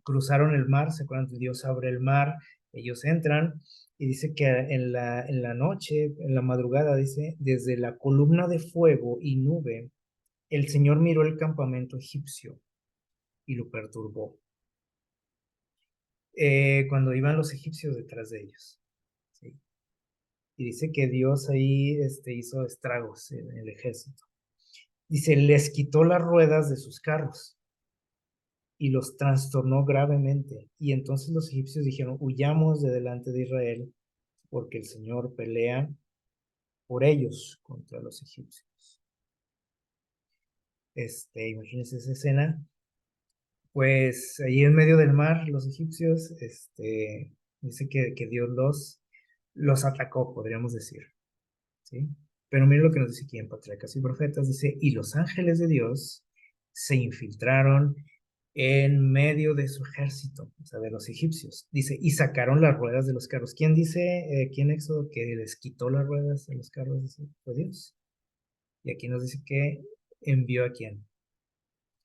cruzaron el mar, ¿se acuerdan? Dios abre el mar, ellos entran, y dice que en la noche, en la madrugada, dice, desde la columna de fuego y nube, el Señor miró el campamento egipcio y lo perturbó. Cuando iban los egipcios detrás de ellos, ¿sí? Y dice que Dios ahí hizo estragos en el ejército. Dice, les quitó las ruedas de sus carros y los trastornó gravemente. Y entonces los egipcios dijeron, huyamos de delante de Israel, porque el Señor pelea por ellos contra los egipcios. Imagínense esa escena. Pues ahí en medio del mar, los egipcios, dice que Dios los atacó, podríamos decir, ¿sí? Pero mire lo que nos dice aquí en Patriarcas y Profetas, dice, y los ángeles de Dios se infiltraron en medio de su ejército, o sea, de los egipcios. Dice, y sacaron las ruedas de los carros. ¿Quién dice aquí en Éxodo que les quitó las ruedas de los carros? Dice, fue Dios. Y aquí nos dice que envió a quién?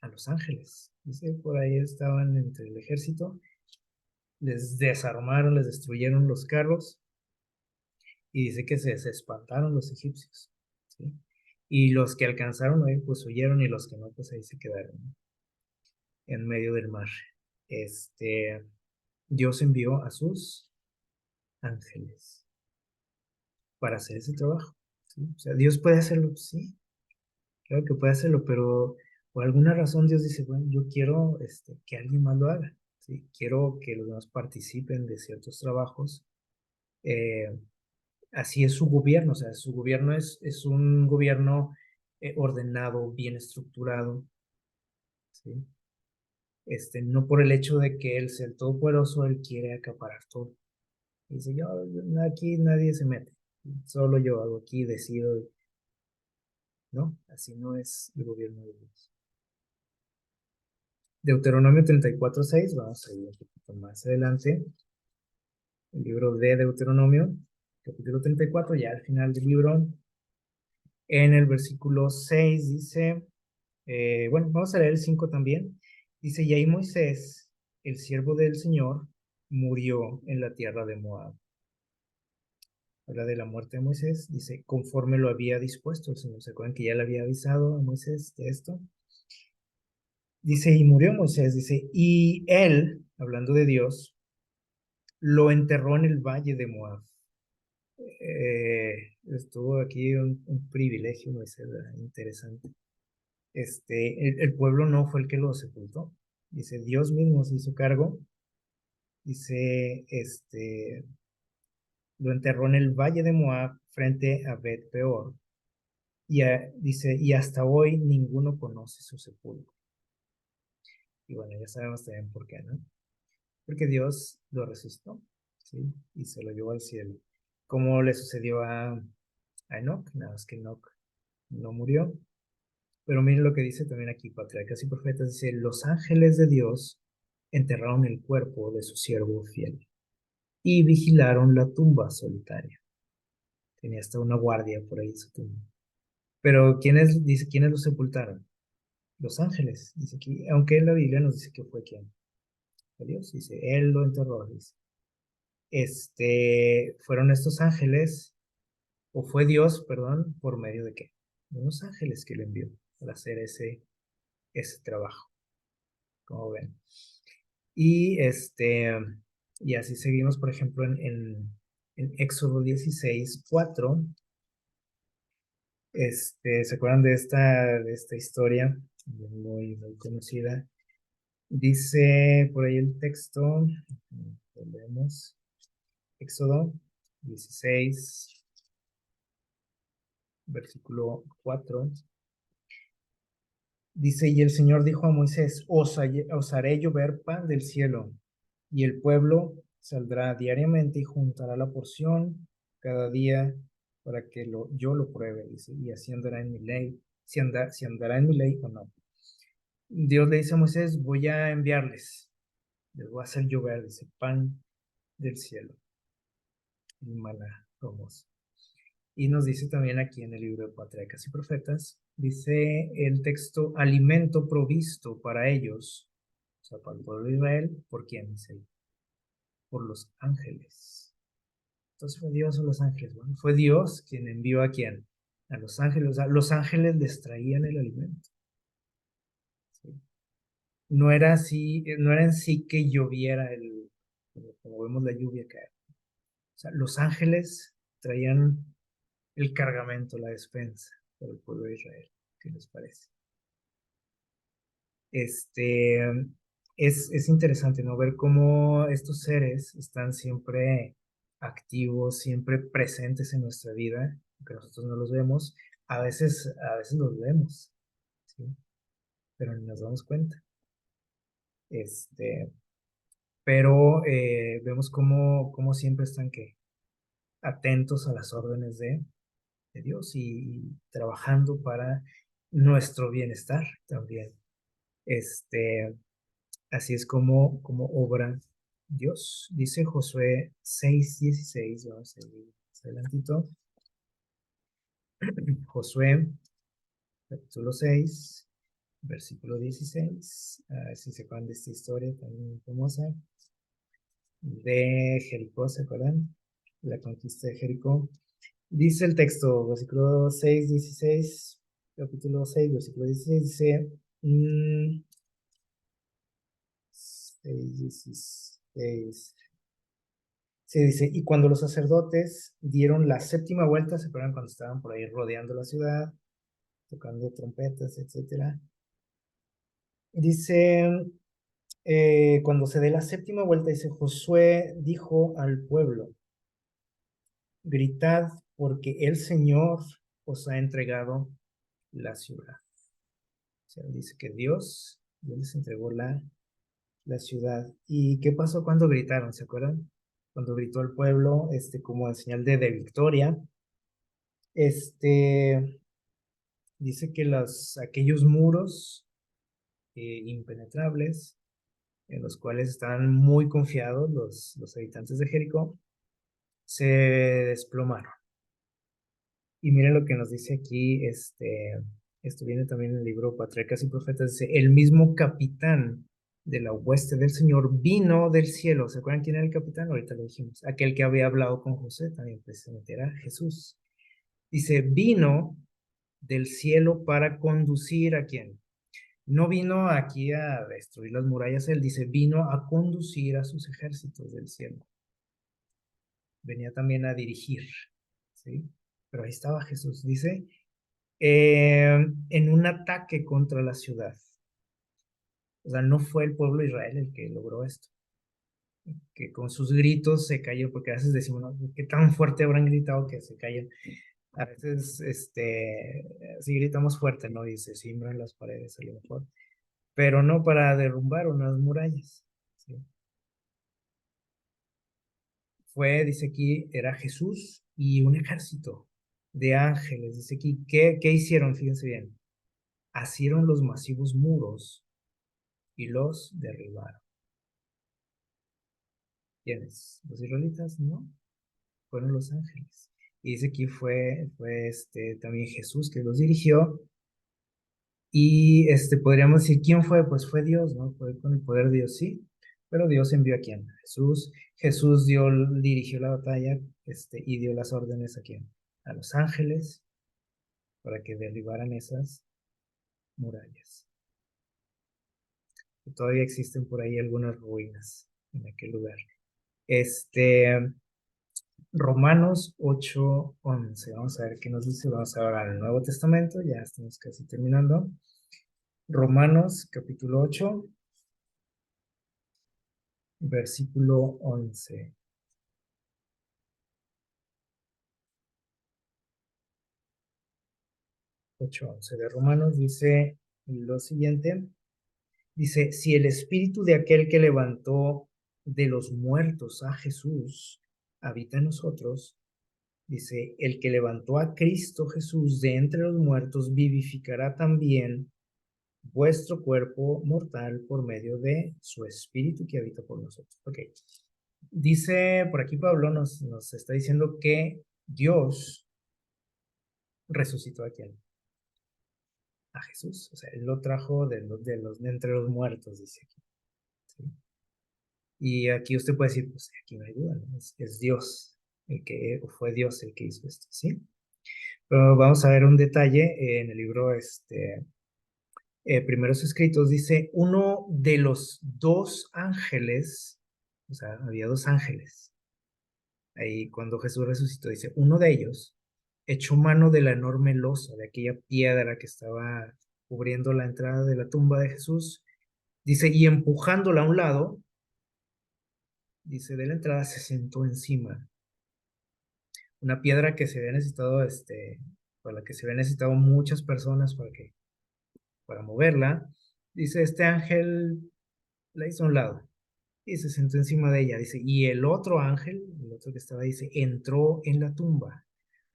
A los ángeles. Dice, por ahí estaban entre el ejército, les desarmaron, les destruyeron los carros Y dice que se espantaron los egipcios, ¿sí? Y los que alcanzaron a ir, pues huyeron, y los que no, pues ahí se quedaron, ¿no? En medio del mar. Dios envió a sus ángeles para hacer ese trabajo, ¿sí? O sea, Dios puede hacerlo, sí, claro que puede hacerlo, pero por alguna razón Dios dice, bueno, yo quiero que alguien más lo haga, ¿sí? Quiero que los demás participen de ciertos trabajos. Eh, Así es su gobierno, o sea, su gobierno es un gobierno ordenado, bien estructurado, ¿sí? No por el hecho de que él sea el todopoderoso, él quiere acaparar todo. Dice, aquí nadie se mete, solo yo hago aquí, decido, ¿no? Así no es el gobierno de Dios. Deuteronomio 34:6, vamos a ir un poquito más adelante, el libro de Deuteronomio, capítulo 34, ya al final del libro, en el versículo 6 dice, bueno, vamos a leer el 5 también. Dice, y ahí Moisés, el siervo del Señor, murió en la tierra de Moab. Habla de la muerte de Moisés, dice, conforme lo había dispuesto el Señor. ¿Se acuerdan que ya le había avisado a Moisés de esto? Dice, y murió Moisés, dice, y él, hablando de Dios, lo enterró en el valle de Moab. Estuvo aquí un privilegio, Moisés, ¿verdad? Interesante. El pueblo no fue el que lo sepultó. Dice, Dios mismo se hizo cargo. Dice, lo enterró en el valle de Moab frente a Bet Peor. Dice, y hasta hoy ninguno conoce su sepulcro. Y bueno, ya sabemos también por qué, ¿no? Porque Dios lo resucitó, ¿sí? Y se lo llevó al cielo. Como le sucedió a Enoch, nada más que Enoch no murió. Pero miren lo que dice también aquí, Patriarcas y Profetas, dice, los ángeles de Dios enterraron el cuerpo de su siervo fiel y vigilaron la tumba solitaria. Tenía hasta una guardia por ahí su tumba. Pero dice, ¿quiénes lo sepultaron? Los ángeles, dice aquí, aunque en la Biblia nos dice que fue quién. Fue Dios, dice, él lo enterró, dice. Fueron estos ángeles, o fue Dios, perdón, ¿por medio de qué? De unos ángeles que le envió para hacer ese trabajo, como ven. Y y así seguimos, por ejemplo, en Éxodo 16:4. ¿Se acuerdan de esta historia? Muy, muy conocida. Dice por ahí el texto, lo leemos, Éxodo 16, versículo 4. Dice, y el Señor dijo a Moisés, os haré llover pan del cielo, y el pueblo saldrá diariamente y juntará la porción cada día para que yo lo pruebe, dice, y así andará en mi ley, si andará en mi ley o no. Dios le dice a Moisés, voy a enviarles, les voy a hacer llover, dice, pan del cielo, y maná famoso. Y nos dice también aquí en el libro de Patriarcas y Profetas, dice el texto, alimento provisto para ellos, o sea, para el pueblo de Israel, ¿por quién? Dice, por los ángeles. Entonces fue Dios o los ángeles. Bueno, fue Dios quien envió a quién? A los ángeles. O sea, los ángeles les traían el alimento. ¿Sí? No era así, no era en sí que lloviera como vemos la lluvia caer. O sea, los ángeles traían el cargamento, la despensa para el pueblo de Israel. ¿Qué les parece? Este, es interesante, ¿no? Ver cómo estos seres están siempre activos, siempre presentes en nuestra vida, aunque nosotros no los vemos. A veces los vemos, ¿sí? Pero ni nos damos cuenta. Este, pero vemos cómo siempre están atentos a las órdenes de Dios y trabajando para nuestro bienestar también. Así es como obra Dios. Dice Josué 6:16, vamos a ir más adelantito. Josué, capítulo 6, versículo 16. A ver si se acuerdan de esta historia tan famosa de Jericó, ¿se acuerdan? La conquista de Jericó. Dice el texto, versículo 6, 16, capítulo 6, versículo 16, dice, 6, 16. Sí, dice, y cuando los sacerdotes dieron la séptima vuelta, se acuerdan cuando estaban por ahí rodeando la ciudad, tocando trompetas, etcétera. Dice, cuando se dé la séptima vuelta, dice, Josué dijo al pueblo, gritad porque el Señor os ha entregado la ciudad. O sea, dice que Dios les entregó la ciudad. ¿Y qué pasó cuando gritaron? ¿Se acuerdan? Cuando gritó el pueblo, como en señal de victoria, este, dice que aquellos muros impenetrables, en los cuales estaban muy confiados los habitantes de Jericó, se desplomaron. Y miren lo que nos dice aquí, esto viene también en el libro Patriarcas y Profetas, dice, el mismo capitán de la hueste del Señor vino del cielo. ¿Se acuerdan quién era el capitán? Ahorita lo dijimos. Aquel que había hablado con José, también precisamente era Jesús. Dice, vino del cielo para conducir a quién. No vino aquí a destruir las murallas, él dice, vino a conducir a sus ejércitos del cielo. Venía también a dirigir, ¿sí? Pero ahí estaba Jesús, dice, en un ataque contra la ciudad. O sea, no fue el pueblo de Israel el que logró esto, que con sus gritos se cayó, porque a veces decimos, ¿no? ¿Qué tan fuerte habrán gritado que se cayen? A veces, si gritamos fuerte, ¿no? Y se simbran las paredes a lo mejor, pero no para derrumbar unas murallas, ¿sí? Dice aquí, era Jesús y un ejército de ángeles. Dice aquí, ¿qué hicieron? Fíjense bien. Asieron los masivos muros y los derribaron. ¿Quiénes? ¿Los israelitas? No, fueron los ángeles. Y dice que fue también Jesús que los dirigió. Y podríamos decir, ¿quién fue? Pues fue Dios, ¿no? Fue con el poder de Dios, sí. Pero Dios envió a quién? A Jesús. Jesús dirigió la batalla, y dio las órdenes a quién? A los ángeles para que derribaran esas murallas. Y todavía existen por ahí algunas ruinas en aquel lugar. Romanos 8:11. Vamos a ver qué nos dice. Vamos a ver al Nuevo Testamento. Ya estamos casi terminando. Romanos capítulo 8, versículo 11. 8:11 de Romanos dice lo siguiente. Dice, si el espíritu de aquel que levantó de los muertos a Jesús habita en nosotros, dice, el que levantó a Cristo Jesús de entre los muertos vivificará también vuestro cuerpo mortal por medio de su espíritu que habita por nosotros. Ok. Dice, por aquí Pablo nos está diciendo que Dios resucitó a quién? A Jesús. O sea, él lo trajo de entre los muertos, dice aquí. ¿Sí? Y aquí usted puede decir, pues aquí no hay duda, ¿no? Es Dios fue Dios el que hizo esto, ¿sí? Pero vamos a ver un detalle en el libro, Primeros Escritos, dice, uno de los dos ángeles, o sea, había dos ángeles, ahí cuando Jesús resucitó, dice, uno de ellos echó mano de la enorme losa, de aquella piedra que estaba cubriendo la entrada de la tumba de Jesús, dice, y empujándola a un lado, dice, de la entrada se sentó encima. Una piedra que se había necesitado, para la que se había necesitado muchas personas para moverla. Dice, este ángel la hizo a un lado y se sentó encima de ella. Dice, y el otro ángel, el otro que estaba, dice, entró en la tumba.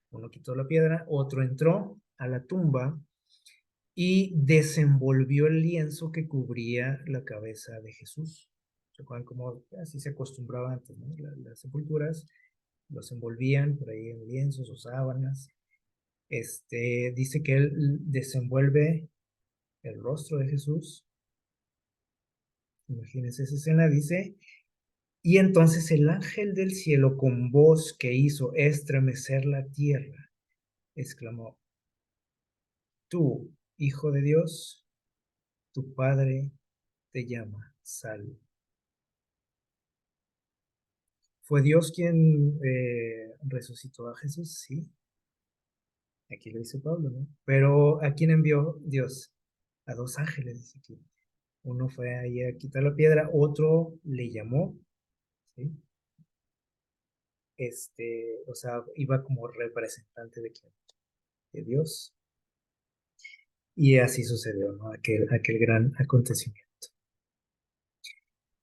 Uno quitó la piedra, otro entró a la tumba y desenvolvió el lienzo que cubría la cabeza de Jesús. ¿Recuerdan cómo así se acostumbraba antes, ¿no? Las sepulturas los envolvían por ahí en lienzos o sábanas. Dice que él desenvuelve el rostro de Jesús. Imagínense esa escena, dice, Y entonces el ángel del cielo, con voz que hizo estremecer la tierra, exclamó: Tú, Hijo de Dios, tu Padre te llama, sal. ¿Fue Dios quien resucitó a Jesús? Sí, aquí lo dice Pablo, ¿no? Pero ¿a quién envió Dios? A dos ángeles, dice aquí. Uno fue ahí a quitar la piedra, otro le llamó, ¿sí? O sea, iba como representante de quién, de Dios. Y así sucedió, ¿no? Aquel gran acontecimiento.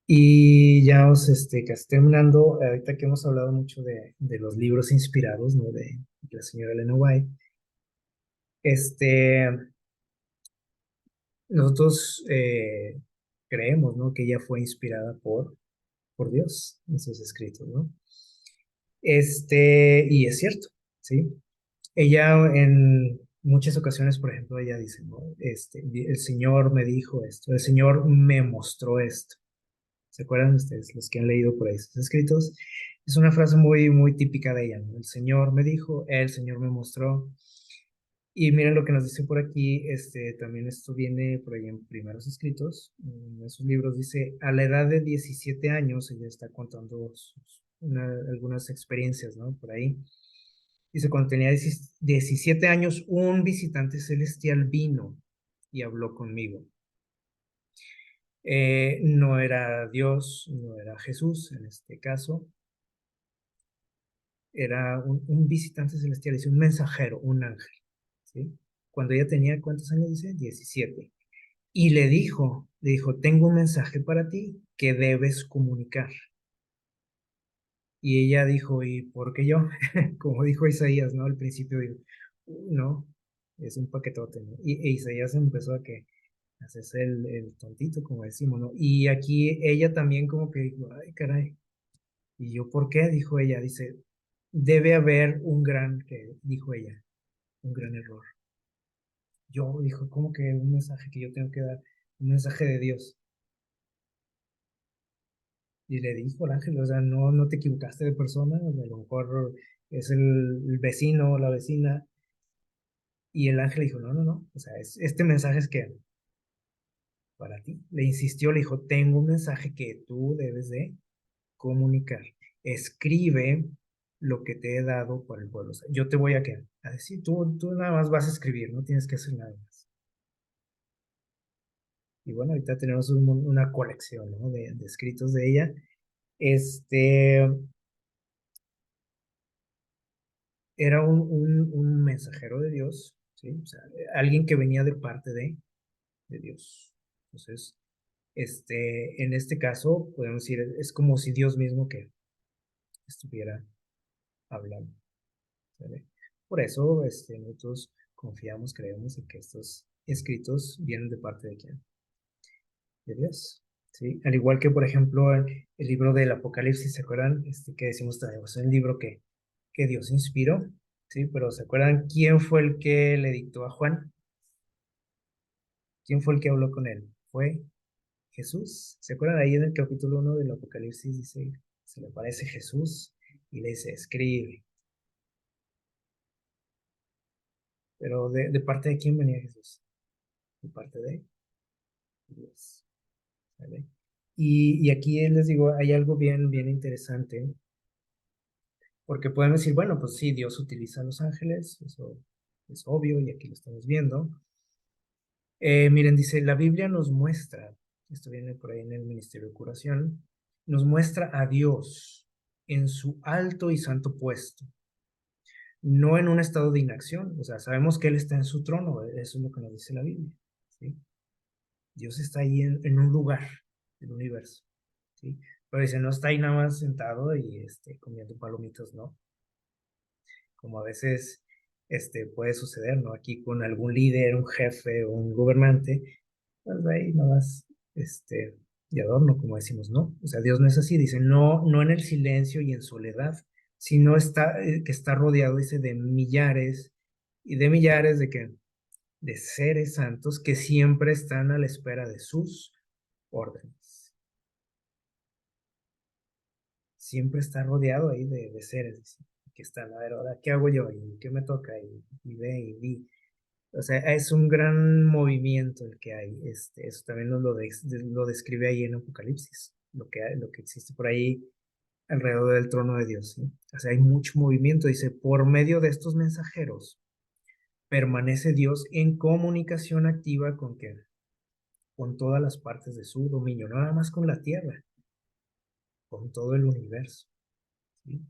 Y ya casi terminando, ahorita que hemos hablado mucho de los libros inspirados, ¿no? De la señora Elena White, este, nosotros creemos, ¿no? Que ella fue inspirada por Dios en sus escritos, ¿no? Y es cierto, ¿sí? Ella en muchas ocasiones, por ejemplo, ella dice, ¿no? El Señor me dijo esto, el Señor me mostró esto. ¿Se acuerdan ustedes, los que han leído por ahí sus escritos? Es una frase muy, muy típica de ella, ¿no? El Señor me dijo, el Señor me mostró. Y miren lo que nos dice por aquí, también esto viene por ahí en primeros escritos, en esos libros dice, a la edad de 17 años, ella está contando algunas experiencias, ¿no? Por ahí. Dice, cuando tenía 17 años, un visitante celestial vino y habló conmigo. No era Dios, no era Jesús en este caso, era un visitante celestial, dice, un mensajero, un ángel, ¿sí? Cuando ella tenía, ¿cuántos años dice? 17. Y le dijo, tengo un mensaje para ti que debes comunicar. Y ella dijo, ¿y por qué yo? Como dijo Isaías, ¿no? Al principio, dijo, no, es un paquetote, ¿no? Y Isaías empezó a que hacerse el tontito, como decimos, ¿no? Y aquí ella también como que dijo, ay, caray. ¿Y yo por qué? Dijo ella, dice, debe haber un gran, que dijo ella, un gran error. Yo, dijo, ¿cómo que un mensaje que yo tengo que dar? Un mensaje de Dios. Y le dijo el ángel, o sea, no, no te equivocaste de persona, a lo mejor es el vecino o la vecina. Y el ángel dijo, no, no, no, o sea, este mensaje es que para ti. Le insistió, le dijo, tengo un mensaje que tú debes de comunicar. Escribe lo que te he dado por el pueblo. O sea, yo te voy a decir, tú nada más vas a escribir, no tienes que hacer nada más. Y bueno, ahorita tenemos una colección, ¿no? de escritos de ella. Este era un mensajero de Dios, ¿sí? O sea, alguien que venía de parte de Dios. Entonces, en este caso, podemos decir, es como si Dios mismo que estuviera hablando. ¿Vale? Por eso, nosotros confiamos, creemos en que estos escritos vienen de parte de quién? De Dios. ¿Sí? Al igual que, por ejemplo, el libro del Apocalipsis, ¿se acuerdan? Que decimos también, es un libro que Dios inspiró, ¿sí? Pero ¿se acuerdan quién fue el que le dictó a Juan? ¿Quién fue el que habló con él? Fue Jesús. ¿Se acuerdan ahí en el capítulo 1 del Apocalipsis? Dice, se le aparece Jesús y le dice, escribe. Pero ¿de parte de quién venía Jesús? De parte de Dios. ¿Vale? Y aquí les digo, hay algo bien, bien interesante, porque pueden decir, bueno, pues sí, Dios utiliza a los ángeles, eso es obvio y aquí lo estamos viendo. Miren, dice, la Biblia nos muestra, esto viene por ahí en el Ministerio de Curación, nos muestra a Dios en su alto y santo puesto, no en un estado de inacción, o sea, sabemos que Él está en su trono, eso es lo que nos dice la Biblia, ¿sí? Dios está ahí en un lugar del universo, ¿sí? Pero dice, no está ahí nada más sentado y comiendo palomitas, ¿no? Como a veces puede suceder, ¿no? Aquí con algún líder, un jefe o un gobernante, pues ahí nada más, de adorno, como decimos, ¿no? O sea, Dios no es así, dice, no, no en el silencio y en soledad, sino que está rodeado, dice, de millares y de millares de seres santos que siempre están a la espera de sus órdenes. siempre está rodeado ahí de seres, dice, que están, a ver, ahora, ¿qué hago yo? ¿Y qué me toca? Y ve y vi. O sea, es un gran movimiento el que hay. Eso también lo describe ahí en Apocalipsis, lo que existe por ahí alrededor del trono de Dios, ¿sí? O sea, hay mucho movimiento. Dice, por medio de estos mensajeros permanece Dios en comunicación activa con ¿qué? Con todas las partes de su dominio, no nada más con la tierra, con todo el universo, ¿sí?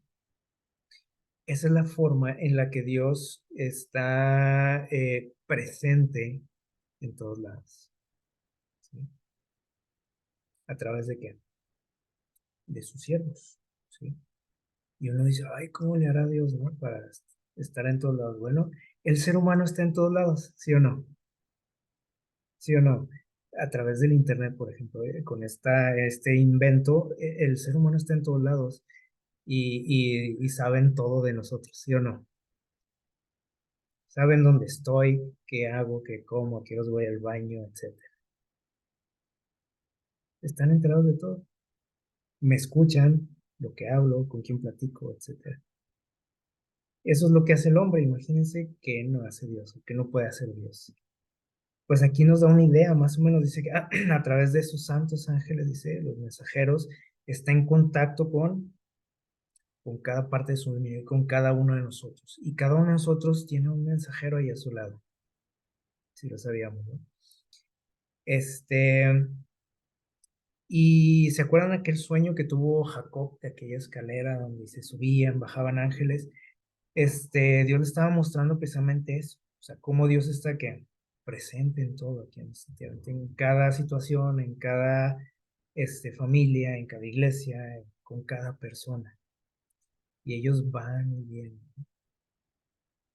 Esa es la forma en la que Dios está presente en todos lados, ¿sí? ¿A través de qué? De sus siervos, ¿sí? Y uno dice, ay, ¿cómo le hará Dios, no? Para estar en todos lados. Bueno, el ser humano está en todos lados, ¿sí o no? ¿Sí o no? A través del Internet, por ejemplo, con este invento, el ser humano está en todos lados y saben todo de nosotros, ¿sí o no? Saben dónde estoy, qué hago, qué como, a qué os voy al baño, etcétera. Están enterados de todo. Me escuchan lo que hablo, con quién platico, etcétera. Eso es lo que hace el hombre. Imagínense que no hace Dios, o que no puede hacer Dios. Pues aquí nos da una idea, más o menos dice que a través de sus santos ángeles, dice, los mensajeros, está en contacto con cada parte de su dominio y con cada uno de nosotros. Y cada uno de nosotros tiene un mensajero ahí a su lado, si lo sabíamos, ¿no? Este, y se acuerdan aquel sueño que tuvo Jacob de aquella escalera donde se subían, bajaban ángeles. Dios le estaba mostrando precisamente eso, o sea, cómo Dios está que presente en todo aquí en cada situación, en cada familia, en cada iglesia, con cada persona. Y ellos van y vienen,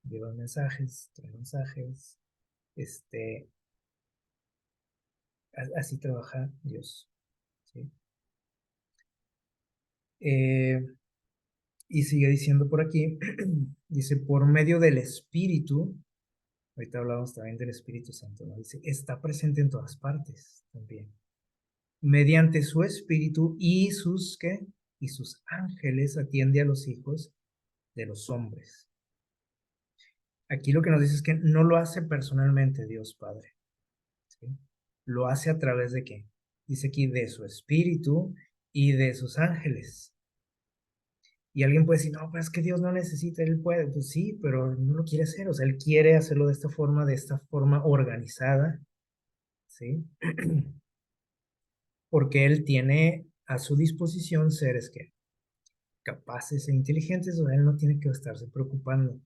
llevan mensajes, traen mensajes, este, así trabaja Dios, ¿sí? Eh, y sigue diciendo por aquí, dice, por medio del Espíritu, ahorita hablamos también del Espíritu Santo, ¿no? Dice, está presente en todas partes también. Mediante su Espíritu y sus, ¿qué? Y sus ángeles atiende a los hijos de los hombres. Aquí lo que nos dice es que no lo hace personalmente Dios Padre, ¿sí? Lo hace a través de qué? Dice aquí de su Espíritu y de sus ángeles. Y alguien puede decir, no, pero es que Dios no necesita, Él puede. Pues sí, pero no lo quiere hacer. O sea, Él quiere hacerlo de esta forma organizada, ¿sí? Porque Él tiene a su disposición seres que capaces e inteligentes, o sea, Él no tiene que estarse preocupando.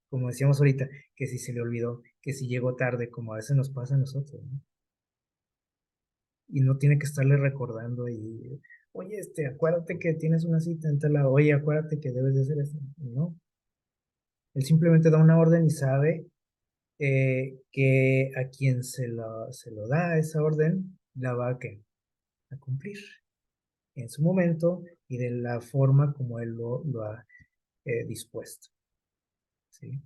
Como decíamos ahorita, que si se le olvidó, que si llegó tarde, como a veces nos pasa a nosotros, ¿no? Y no tiene que estarle recordando ahí, oye, acuérdate que tienes una cita en tal lado, oye, acuérdate que debes de hacer esto. No, Él simplemente da una orden y sabe que a quien se lo da esa orden, la va a cumplir en su momento y de la forma como él lo ha dispuesto, ¿sí?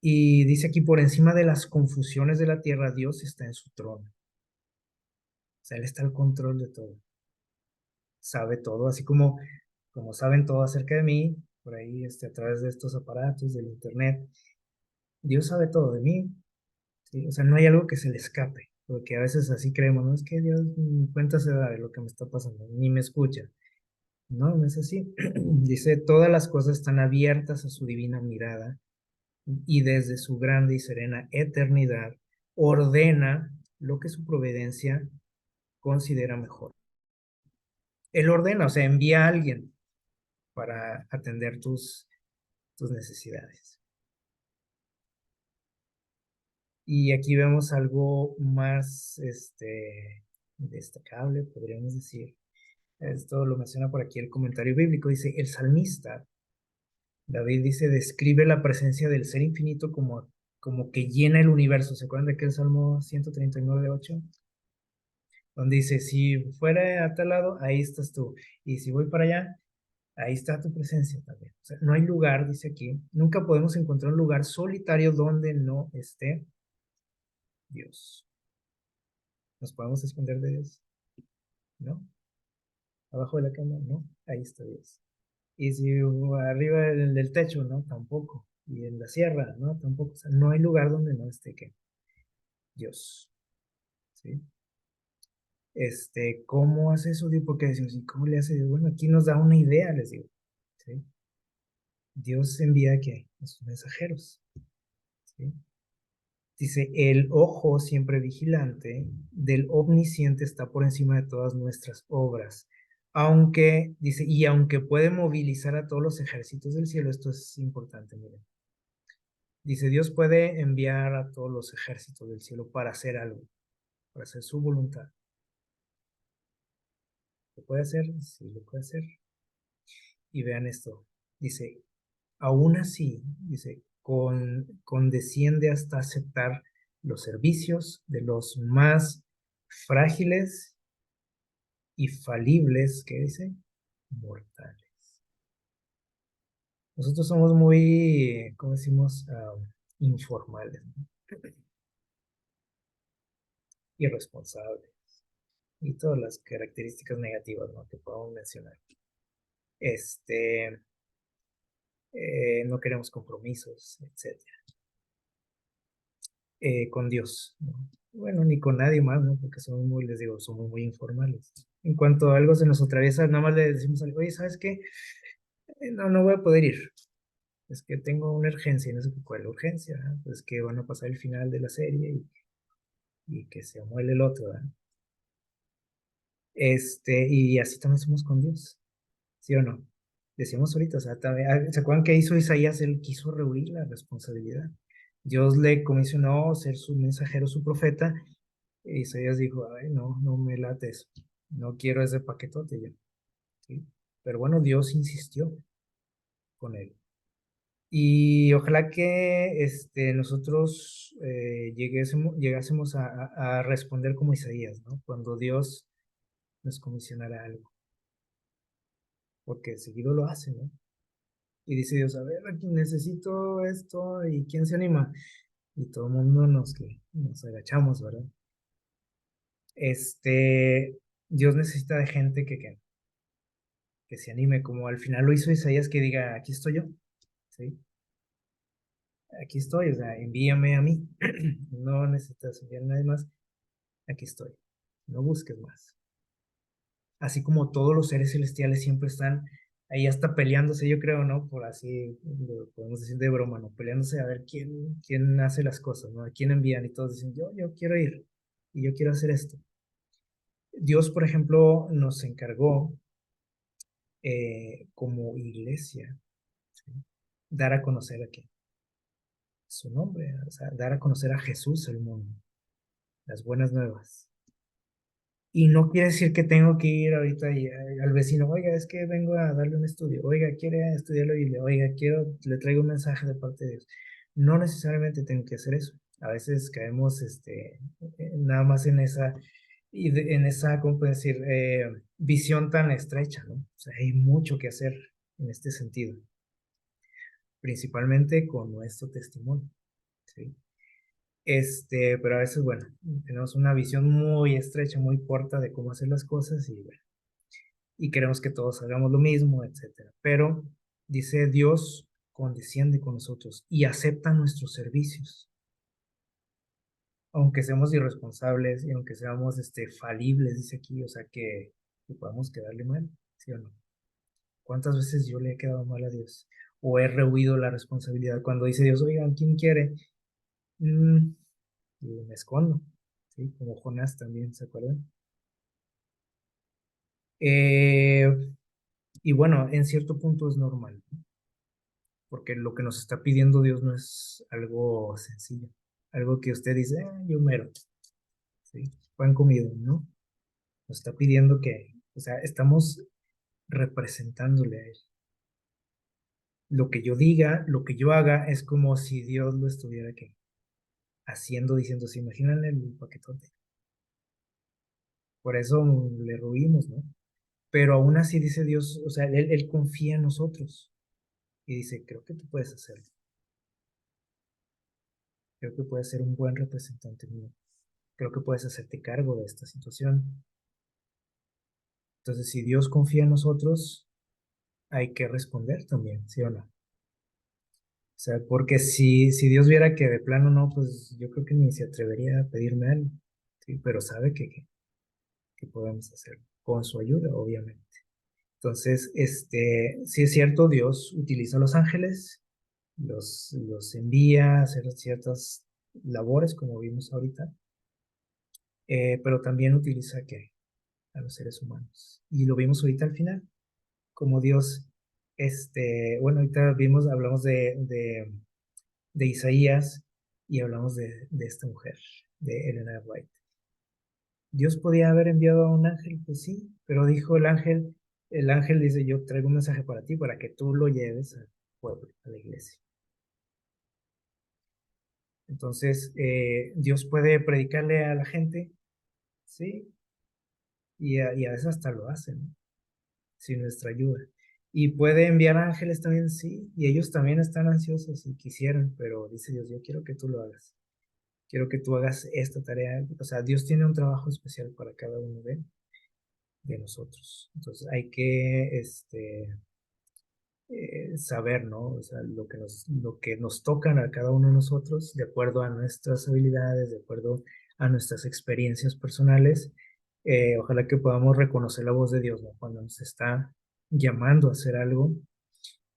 Y dice aquí, por encima de las confusiones de la tierra, Dios está en su trono. O sea, Él está al control de todo. Sabe todo, así como saben todo acerca de mí, por ahí a través de estos aparatos, del internet. Dios sabe todo de mí, ¿sí? O sea, no hay algo que se le escape, porque a veces así creemos, no es que Dios ni cuenta se da de lo que me está pasando, ni me escucha. No, no es así. Dice, todas las cosas están abiertas a su divina mirada y desde su grande y serena eternidad ordena lo que su providencia considera mejor. Él ordena, o sea, envía a alguien para atender tus necesidades. Y aquí vemos algo más destacable, podríamos decir. Esto lo menciona por aquí el comentario bíblico. Dice, el salmista, David dice, describe la presencia del ser infinito como que llena el universo. ¿Se acuerdan de aquel Salmo 139:8? Donde dice, si fuera a tal lado, ahí estás tú. Y si voy para allá, ahí está tu presencia también. O sea, no hay lugar, dice aquí, nunca podemos encontrar un lugar solitario donde no esté Dios. ¿Nos podemos esconder de Dios? ¿No? Abajo de la cama, no, ahí está Dios. Y si arriba del techo, no, tampoco. Y en la sierra, no, tampoco. O sea, no hay lugar donde no esté que Dios, ¿sí? ¿Cómo hace eso? Digo, porque decimos, ¿y cómo le hace Dios? Bueno, aquí nos da una idea, les digo, ¿sí? Dios envía ¿qué? A sus mensajeros, ¿sí? Dice, el ojo siempre vigilante del omnisciente está por encima de todas nuestras obras. Aunque, dice, y aunque puede movilizar a todos los ejércitos del cielo, esto es importante, miren. Dice, Dios puede enviar a todos los ejércitos del cielo para hacer algo, para hacer su voluntad. ¿Lo puede hacer? Sí, lo puede hacer. Y vean esto. Dice, aún así, dice, condesciende hasta aceptar los servicios de los más frágiles y falibles, ¿qué dice? Mortales. Nosotros somos muy, ¿cómo decimos? Informales, ¿no? Irresponsables y todas las características negativas, ¿no? Que podemos mencionar. Este, no queremos compromisos, etcétera. Con Dios, ¿no? Bueno, ni con nadie más, ¿no? Porque somos muy, les digo, somos muy informales. En cuanto a algo se nos atraviesa, nada más le decimos algo, oye, ¿sabes qué? No, no voy a poder ir. Es que tengo una urgencia, y no sé cuál es la urgencia, ¿verdad? Pues que van a pasar el final de la serie y que se muele el otro, ¿verdad? Y así también somos con Dios, ¿sí o no? Decíamos ahorita, o sea, también, ¿se acuerdan que hizo Isaías? Él quiso rehuir la responsabilidad. Dios le comisionó ser su mensajero, su profeta. E Isaías dijo, ay, no, no me late eso. No quiero ese paquetote ya. ¿Sí? Pero bueno, Dios insistió con él. Y ojalá que nosotros llegásemos a responder como Isaías, ¿no? Cuando Dios nos comisionara algo, porque seguido lo hace, ¿no? Y dice Dios, a ver, aquí necesito esto, ¿y quién se anima? Y todo el mundo que nos agachamos, ¿verdad? Dios necesita de gente que se anime, como al final lo hizo Isaías, que diga, aquí estoy yo, ¿sí? Aquí estoy, o sea, envíame a mí. No necesitas enviar a nadie más, aquí estoy. No busques más. Así como todos los seres celestiales siempre están ahí hasta peleándose, yo creo, ¿no? Por así, lo podemos decir de broma, ¿no? Peleándose a ver quién hace las cosas, ¿no? A quién envían y todos dicen, yo quiero ir y yo quiero hacer esto. Dios, por ejemplo, nos encargó como iglesia, ¿sí? Dar a conocer a quién, su nombre, o sea, dar a conocer a Jesús al mundo, las buenas nuevas. Y no quiere decir que tengo que ir ahorita al vecino, oiga, es que vengo a darle un estudio, oiga, quiere estudiar la Biblia, oiga, le traigo un mensaje de parte de Dios. No necesariamente tengo que hacer eso. A veces caemos nada más en esa, en esa, ¿cómo puedo decir? Visión tan estrecha, ¿no? O sea, hay mucho que hacer en este sentido, principalmente con nuestro testimonio, ¿sí? Pero a veces, bueno, tenemos una visión muy estrecha, muy corta de cómo hacer las cosas y, bueno, y queremos que todos hagamos lo mismo, etcétera. Pero dice Dios condesciende con nosotros y acepta nuestros servicios, aunque seamos irresponsables y aunque seamos falibles, dice aquí, o sea que podamos quedarle mal, ¿sí o no? ¿Cuántas veces yo le he quedado mal a Dios? O he rehuido la responsabilidad cuando dice Dios, oigan, ¿quién quiere? Mm, y me escondo, ¿sí? Como Jonás también, ¿se acuerdan? Eh, y bueno, en cierto punto es normal, ¿no? Porque lo que nos está pidiendo Dios no es algo sencillo, algo que usted dice, yo mero, ¿sí? Pan comido, ¿no? Nos está pidiendo o sea, estamos representándole a Él. Lo que yo diga, lo que yo haga, es como si Dios lo estuviera aquí haciendo, diciendo, se imaginan el paquetote. Por eso le ruimos, ¿no? Pero aún así dice Dios, o sea, él confía en nosotros y dice, creo que tú puedes hacerlo. Creo que puedes ser un buen representante mío. Creo que puedes hacerte cargo de esta situación. Entonces, si Dios confía en nosotros, hay que responder también, ¿sí o no? O sea, porque si Dios viera que de plano no, pues yo creo que ni se atrevería a pedirme algo, ¿sí? Pero sabe que podemos hacer con su ayuda, obviamente. Entonces, sí es cierto, Dios utiliza a los ángeles, los envía a hacer ciertas labores, como vimos ahorita, pero también utiliza ¿qué? A los seres humanos. Y lo vimos ahorita al final, como Dios, bueno, ahorita hablamos de Isaías y hablamos de esta mujer, de Elena White. Dios podía haber enviado a un ángel, pues sí, pero dijo el ángel dice, yo traigo un mensaje para ti, para que tú lo lleves al pueblo, a la iglesia. Entonces, Dios puede predicarle a la gente, sí, y a veces hasta lo hacen, ¿no? Sin nuestra ayuda. Y puede enviar ángeles también, sí, y ellos también están ansiosos y quisieran, pero dice Dios, yo quiero que tú lo hagas. Quiero que tú hagas esta tarea. O sea, Dios tiene un trabajo especial para cada uno de nosotros. Entonces hay que saber, ¿no? O sea, lo que nos tocan a cada uno de nosotros, de acuerdo a nuestras habilidades, de acuerdo a nuestras experiencias personales. Ojalá que podamos reconocer la voz de Dios, ¿no? Cuando nos está llamando a hacer algo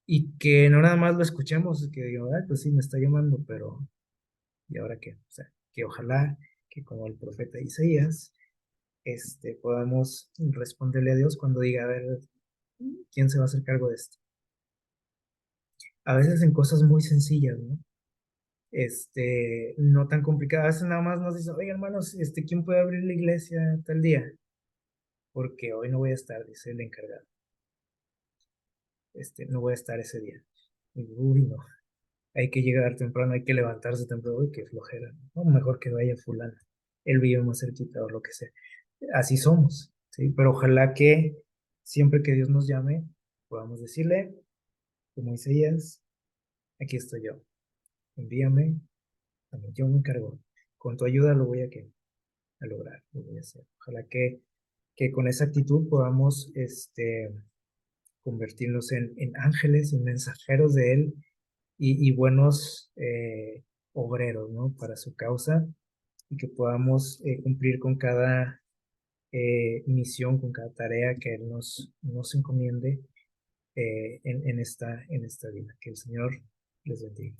y que no nada más lo escuchemos, que digo, "Ay, pues sí, me está llamando, pero ¿y ahora qué?". O sea, que ojalá que como el profeta Isaías, podamos responderle a Dios cuando diga, a ver, ¿quién se va a hacer cargo de esto? A veces en cosas muy sencillas, ¿no? No tan complicadas. A veces nada más nos dicen, oye, hermanos, ¿quién puede abrir la iglesia tal día? Porque hoy no voy a estar, dice el encargado. No voy a estar ese día. Y, uy, no. Hay que llegar temprano, hay que levantarse temprano, uy, qué flojera. No, mejor que vaya fulano. Él vive más cerquita o lo que sea. Así somos, ¿sí? Pero ojalá que siempre que Dios nos llame, podamos decirle, como Isaías, aquí estoy yo. Envíame, a mí yo me encargo. Con tu ayuda lo voy a lograr, lo voy a hacer. Ojalá que con esa actitud podamos convertirnos en ángeles, en mensajeros de Él y buenos obreros, ¿no? Para su causa y que podamos cumplir con cada misión, con cada tarea que Él nos encomiende en esta vida. Que el Señor les bendiga.